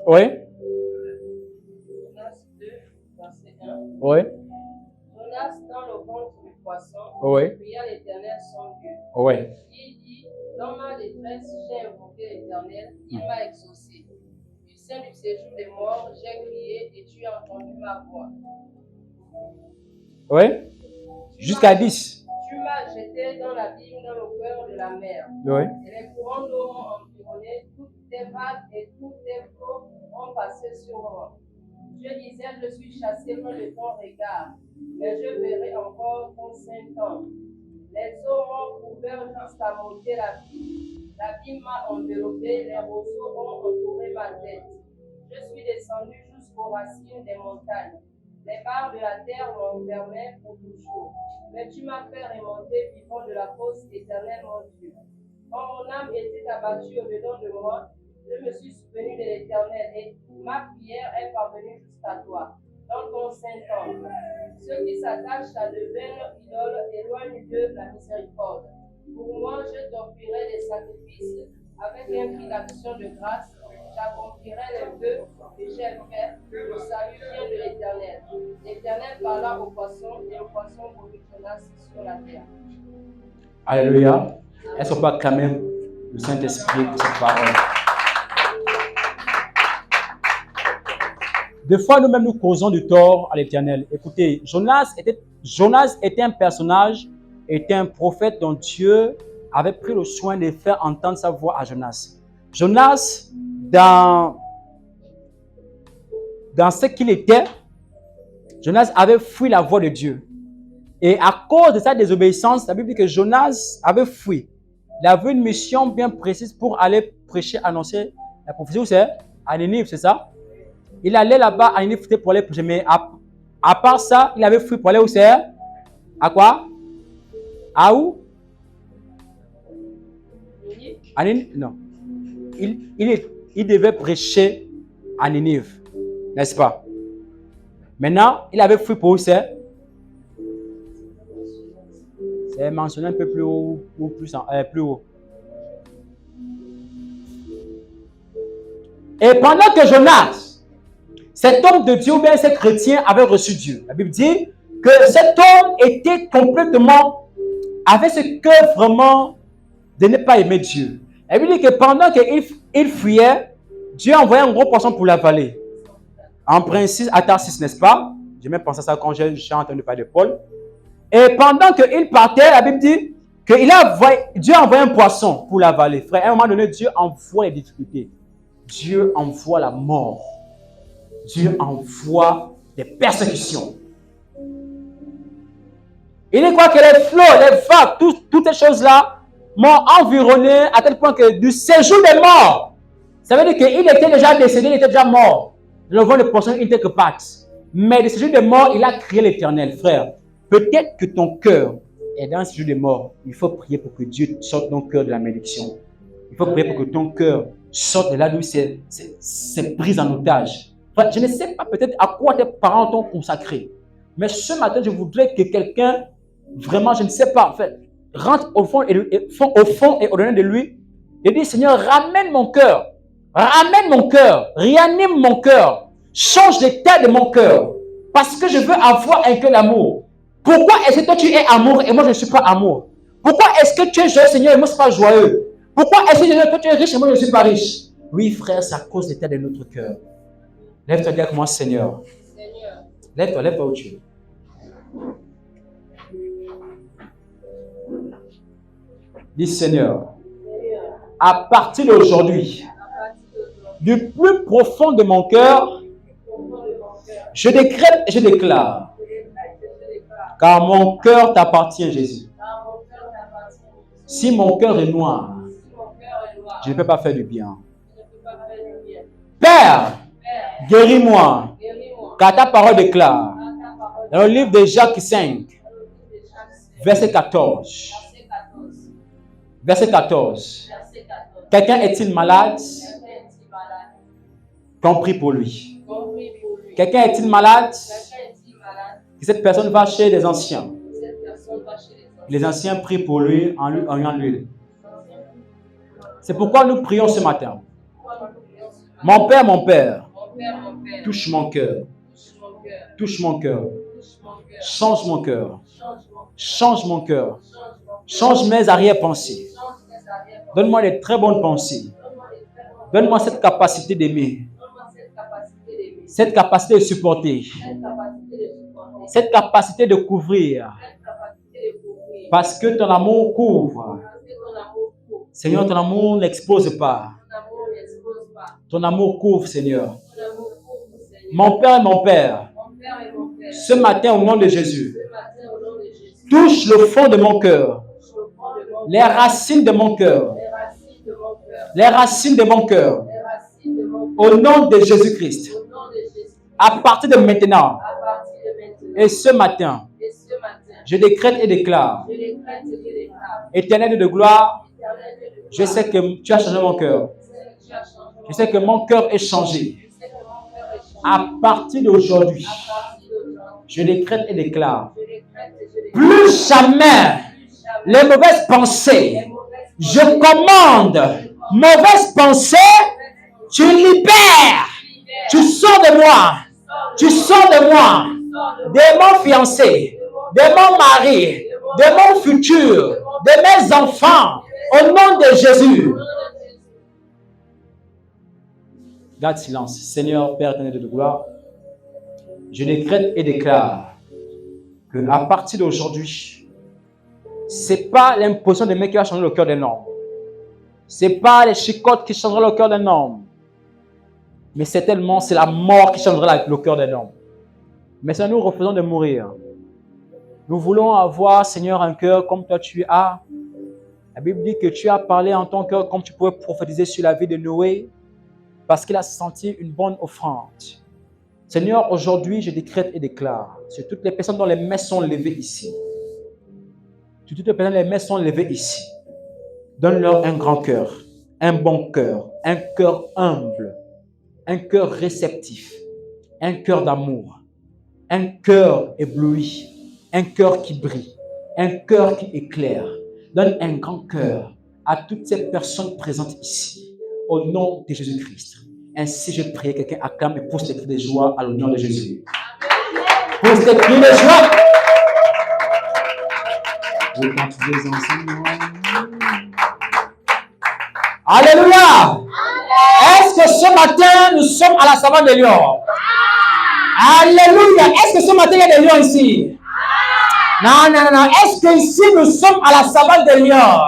Oui. Jonas 2, verset 1. Oui. Jonas, dans le ventre du poisson, Oui. pria l'Éternel son Dieu. Oui. Il dit, dans ma détresse, j'ai invoqué l'Éternel, il m'a exaucé. Du sein du séjour des morts, j'ai crié et tu as entendu ma voix. Oui. Jusqu'à 10. Tu m'as jeté dans l'abîme, dans le cœur de la mer. Oui. Et les courants d'eau m'ont environné, toutes tes vagues et tous tes flots ont passé sur moi. Je disais, je suis chassé loin de ton regard, mais je verrai encore ton saint temps. Les eaux m'ont couvert jusqu'à monter l'abîme m'a enveloppé, les roseaux ont entouré ma tête. Je suis descendu jusqu'aux racines des montagnes. Les barres de la terre m'ont fermé pour toujours. Mais tu m'as fait remonter vivant de la fosse éternelle, mon Dieu. Quand mon âme était abattue au-dedans de moi, je me suis souvenu de l'Éternel et ma prière est parvenue jusqu'à toi, dans ton saint temple. Ceux qui s'attachent à de vaines idoles éloignent de la miséricorde. Pour moi, je t'offrirai des sacrifices avec un cri d'action de grâce. J'accomplirai les vœux que j'ai faits. Le salut vient de l'Éternel. L'Éternel parla au poisson et le poisson vomit Jonas sur la terre. Alléluia. Est-ce qu'on peut acclamer le Saint-Esprit pour cette parole? Des fois, nous-mêmes, nous causons du tort à l'Éternel. Écoutez, Jonas était un personnage, était un prophète dont Dieu avait pris le soin de faire entendre sa voix à Jonas. Jonas, dans ce qu'il était, Jonas avait fui la voix de Dieu. Et à cause de sa désobéissance, la Bible dit que Jonas avait fui. Il avait une mission bien précise pour aller prêcher, annoncer la prophétie. Où c'est? À Ninive, c'est ça? Il allait là-bas à Ninive pour aller prêcher. Mais à part ça, il avait fui pour aller où c'est? À quoi? À où? À Ninive? Non. Il devait prêcher à Ninive. N'est-ce pas? Maintenant, il avait fui pour où c'est? C'est mentionné un peu plus haut ou plus haut. Et pendant que Jonas, cet homme de Dieu ou bien ces chrétiens avaient reçu Dieu, la Bible dit que cet homme était complètement, avait ce cœur vraiment de ne pas aimer Dieu. La Bible dit que pendant qu'il fuyait, Dieu a envoyé un gros poisson pour l'avaler. En principe, à Tarsis, n'est-ce pas? J'ai même pensé à ça quand j'ai entendu parler de Paul. Et pendant qu'il partait, la Bible dit que Dieu a envoyé un poisson pour l'avaler. Frère, à un moment donné, Dieu envoie les difficultés. Dieu envoie la mort. Dieu envoie des persécutions. Il dit quoi que les flots, les vagues, toutes ces choses-là m'ont environné à tel point que du séjour des morts, ça veut dire qu'il était déjà décédé, il était déjà mort. Nous avons une portion une telle que Pâques. Mais de ce jour de mort, il a crié l'Éternel. Frère, peut-être que ton cœur est dans ce jour de mort. Il faut prier pour que Dieu sorte ton cœur de la malédiction. Il faut prier pour que ton cœur sorte de là d'où c'est pris en otage. Enfin, je ne sais pas peut-être à quoi tes parents t'ont consacré. Mais ce matin, je voudrais que quelqu'un, vraiment, je ne sais pas, en fait, rentre au fond et au-delà de lui et dit, Seigneur, ramène mon cœur, réanime mon cœur, change l'état de mon cœur, parce que je veux avoir un cœur d'amour. Pourquoi est-ce que toi tu es amour et moi je ne suis pas amour? Pourquoi est-ce que tu es joyeux, Seigneur, et moi je ne suis pas joyeux? Pourquoi est-ce que toi tu es riche et moi je ne suis pas riche? Oui, frère, c'est à cause de l'état de notre cœur. Lève-toi, dis avec moi, Seigneur. Lève-toi où tu es. Dis, Seigneur, à partir d'aujourd'hui, du plus profond de mon cœur, je décrète et je déclare, car mon cœur t'appartient, Jésus. Si mon cœur est noir, je ne peux pas faire du bien. Père, guéris-moi, car ta parole déclare, dans le livre de Jacques 5, verset 14. Verset 14. Quelqu'un est-il malade? Qu'on prie pour lui. Quelqu'un est-il malade? Que cette personne va chez les anciens. Les anciens prient pour lui en l'huile. C'est pourquoi nous prions ce matin. Mon Père, touche mon cœur. Touche mon cœur. Change mon cœur. Change mon cœur. Change mes arrière-pensées. Donne-moi des très bonnes pensées. Donne-moi cette capacité d'aimer. Cette capacité de supporter. Cette capacité de couvrir. Parce que ton amour couvre. Seigneur, ton amour n'expose pas. Ton amour couvre, Seigneur. Mon Père, ce matin, au nom de Jésus, touche le fond de mon cœur. Les racines de mon cœur. Les racines de mon cœur. Au nom de Jésus-Christ. À partir de maintenant. Et ce matin. Je décrète et déclare. Éternel de gloire. Je sais que tu as changé mon cœur. Je sais que mon cœur est changé. À partir d'aujourd'hui. Je décrète et déclare. Plus jamais les mauvaises pensées. Je commande. Mauvaises pensées. Tu libères. Tu sors de moi. Tu sors de moi. De mon fiancé. De mon mari. De mon futur. De mes enfants. Au nom de Jésus. Garde silence. Seigneur, Père éternel de gloire. Je décrète et déclare que à partir d'aujourd'hui, c'est pas l'imposition des mains qui va changer le cœur d'un homme. C'est pas les chicottes qui changeront le cœur d'un homme. Mais c'est la mort qui changera le cœur d'un homme. Mais ça, nous refusons de mourir. Nous voulons avoir, Seigneur, un cœur comme toi tu as. La Bible dit que tu as parlé en ton cœur comme tu pouvais prophétiser sur la vie de Noé parce qu'il a senti une bonne offrande. Seigneur, aujourd'hui, je décrète et déclare sur toutes les personnes dont les mains sont levées ici. Sur toutes les personnes dont les mains sont levées ici. Donne-leur un grand cœur, un bon cœur, un cœur humble, un cœur réceptif, un cœur d'amour, un cœur ébloui, un cœur qui brille, un cœur qui éclaire. Donne un grand cœur à toutes ces personnes présentes ici, au nom de Jésus-Christ. Ainsi, je prie, quelqu'un acclame et pousse les cris de joie à l'honneur de Jésus. Pousse les cris de joie. Alléluia. Est-ce que ce matin, nous sommes à la savane des lions? Alléluia. Est-ce que ce matin, il y a des lions ici? Non. Est-ce que ici, nous sommes à la savane des lions?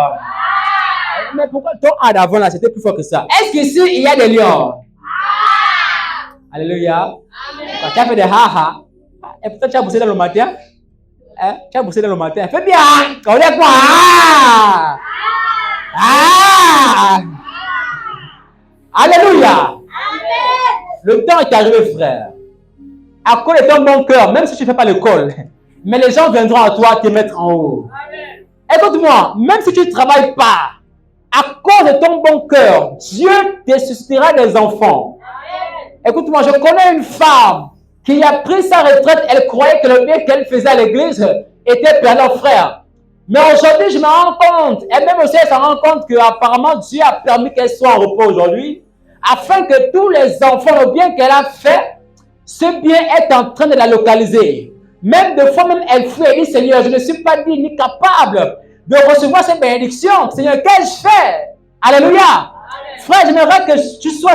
Mais pourquoi ton A d'avant là, c'était plus fort que ça? Est-ce qu'ici, il y a des lions? Alléluia. Tu as fait des ha-ha. Et pourtant, tu as bossé dans le matin. Tu as bossé dans le matin. Fais bien. Quand on est quoi? Alléluia. le temps est arrivé, frère. À cause de ton bon cœur, même si tu ne fais pas l'école, mais les gens viendront à toi te mettre en haut. Écoute-moi, même si tu ne travailles pas, à cause de ton bon cœur, Dieu te suscitera des enfants. Écoute-moi, je connais une femme qui a pris sa retraite, elle croyait que le bien qu'elle faisait à l'église était perdant, frère. Mais aujourd'hui, je me rends compte, et même aussi elle se rend compte qu'apparemment Dieu a permis qu'elle soit en repos aujourd'hui, afin que tous les enfants, le bien qu'elle a fait, ce bien est en train de la localiser. Même des fois, même elle fuit et dit, Seigneur, je ne suis pas digne ni capable de recevoir cette bénédiction. Seigneur, qu'ai-je fait? Alléluia. Amen. Frère, j'aimerais que tu sois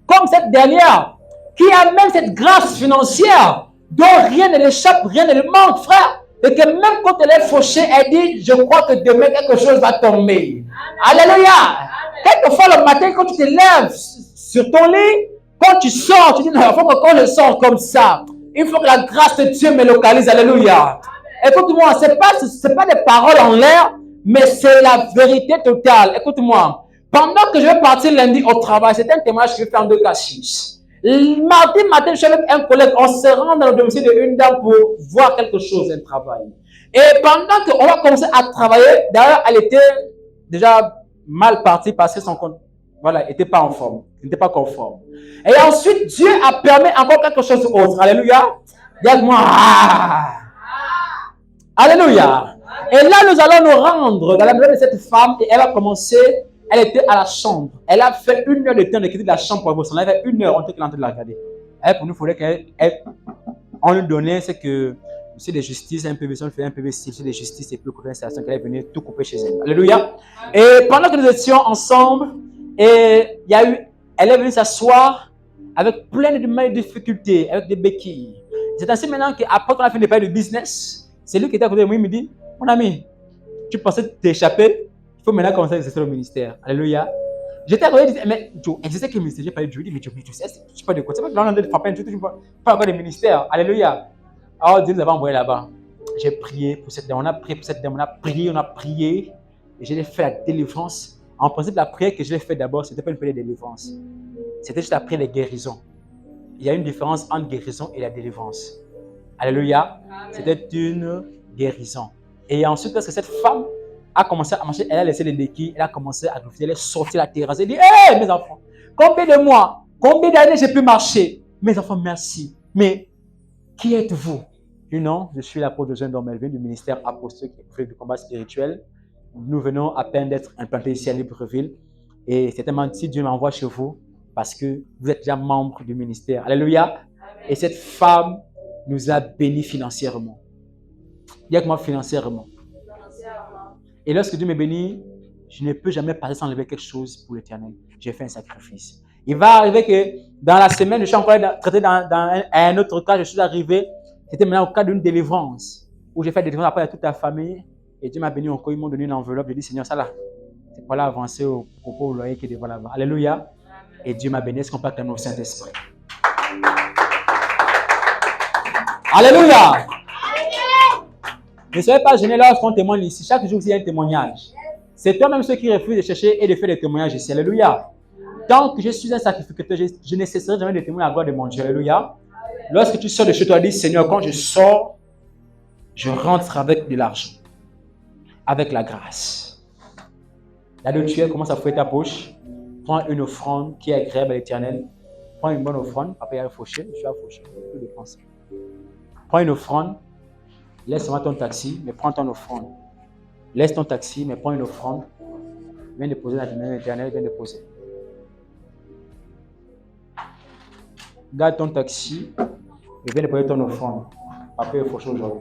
comme cette dernière, qui a même cette grâce financière, dont rien ne l'échappe, rien ne le manque, frère. Et que même quand elle est fauchée, elle dit, je crois que demain quelque chose va tomber. Amen. Alléluia. Amen. Quelquefois le matin, quand tu te lèves sur ton lit, quand tu sors, tu dis, non, il faut que quand je sors comme ça, il faut que la grâce de Dieu me localise. Alléluia. Écoute-moi, ce n'est pas des paroles en l'air, mais c'est la vérité totale. Écoute-moi, pendant que je vais partir lundi au travail, c'est un témoignage que je vais faire en 2-4-6. Mardi matin, je suis avec un collègue, on se rend dans le domicile d'une dame pour voir quelque chose, un travail. Et pendant qu'on va commencer à travailler, d'ailleurs, elle était déjà mal partie parce que son compte, voilà, n'était pas en forme, n'était pas conforme. Et ensuite, Dieu a permis encore quelque chose d'autre. Alléluia. Dis-moi, alléluia. Et là, nous allons nous rendre dans la maison de cette femme et elle a commencé, elle était à la chambre. Elle a fait 1 heure de temps de quitter la chambre pour vous. Elle avait 1 heure, on était en train de la regarder. Elle, pour nous, il faudrait qu'on lui donnait ce que monsieur de justice, un PV, on fait un PV, monsieur de justice et puis le couvert qu'elle est venue tout couper chez elle. Alléluia. Et pendant que nous étions ensemble, et il y a eu, elle est venue s'asseoir avec plein de difficultés, avec des béquilles. C'est ainsi maintenant qu'après qu'on a fait des pailles de business, c'est lui qui était à côté de moi, il me dit, mon ami, tu pensais t'échapper, il faut maintenant commencer à exercer le ministère. Alléluia. J'étais à côté, je disais, mais Joe, exercer quel ministère? J'ai parlé de Dieu, mais tu sais, tu sais pas de quoi. C'est pas que l'on a de frapper, tu pas encore de ministère. Alléluia. Alors Dieu nous avait envoyé là-bas. J'ai prié pour cette dame, on a prié pour cette dame, on a prié, et j'ai fait la délivrance. En principe, la prière que je l'ai faite d'abord, ce n'était pas une prière de délivrance. C'était juste après les guérisons. Il y a une différence entre guérison et la délivrance. Alléluia. C'était une guérison. Et ensuite, parce que cette femme a commencé à marcher, elle a laissé les béquilles, elle a commencé à griffer, elle est sortie la terrasse, elle dit, hé, mes enfants, combien de mois, combien d'années j'ai pu marcher? Mes enfants, merci. Mais qui êtes-vous? Je dis, non, je suis l'apôtre de Jean Dormelville du ministère apostolique et du combat spirituel. Nous venons à peine d'être implantés ici à Libreville. Et certainement, si Dieu m'envoie chez vous, parce que vous êtes déjà membre du ministère. Alléluia. Amen. Et cette femme nous a bénis financièrement. Dis avec moi financièrement. Et lorsque Dieu me bénit, je ne peux jamais passer sans lever quelque chose pour l'Éternel. J'ai fait un sacrifice. Il va arriver que dans la semaine, je suis encore traité dans un autre cas, je suis arrivé, c'était maintenant au cas d'une délivrance, où j'ai fait des délivrances après à toute la famille, et Dieu m'a béni encore, ils m'ont donné une enveloppe, j'ai dit, Seigneur, ça là, c'est pas là avancer au propos au loyer qui est devant là-bas. Alléluia. Et Dieu m'a béni, est-ce qu'on peut acclamer au Saint-Esprit? Alléluia. Ne soyez pas gênés lorsqu'on témoigne ici. Chaque jour, il y a un témoignage. C'est toi-même ceux qui refusent de chercher et de faire des témoignages ici. Alléluia. Tant que je suis un sacrificateur, je ne cesserai jamais de témoigner à la gloire de mon Dieu. Alléluia. Lorsque tu sors de chez toi, dis, Seigneur, quand je sors, je rentre avec de l'argent, avec la grâce. Là où tu es, commence à fouiller ta poche. Prends une offrande qui est agréable à l'Éternel. Prends une bonne offrande. Papa, il y a un fauché. Je suis un fauché. Prends une offrande. Laisse-moi ton taxi, mais prends ton offrande. Laisse ton taxi, mais prends une offrande. Viens déposer dans la main de l'Éternel, viens déposer. Garde ton taxi et viens déposer ton offrande. Papa est fauché aujourd'hui.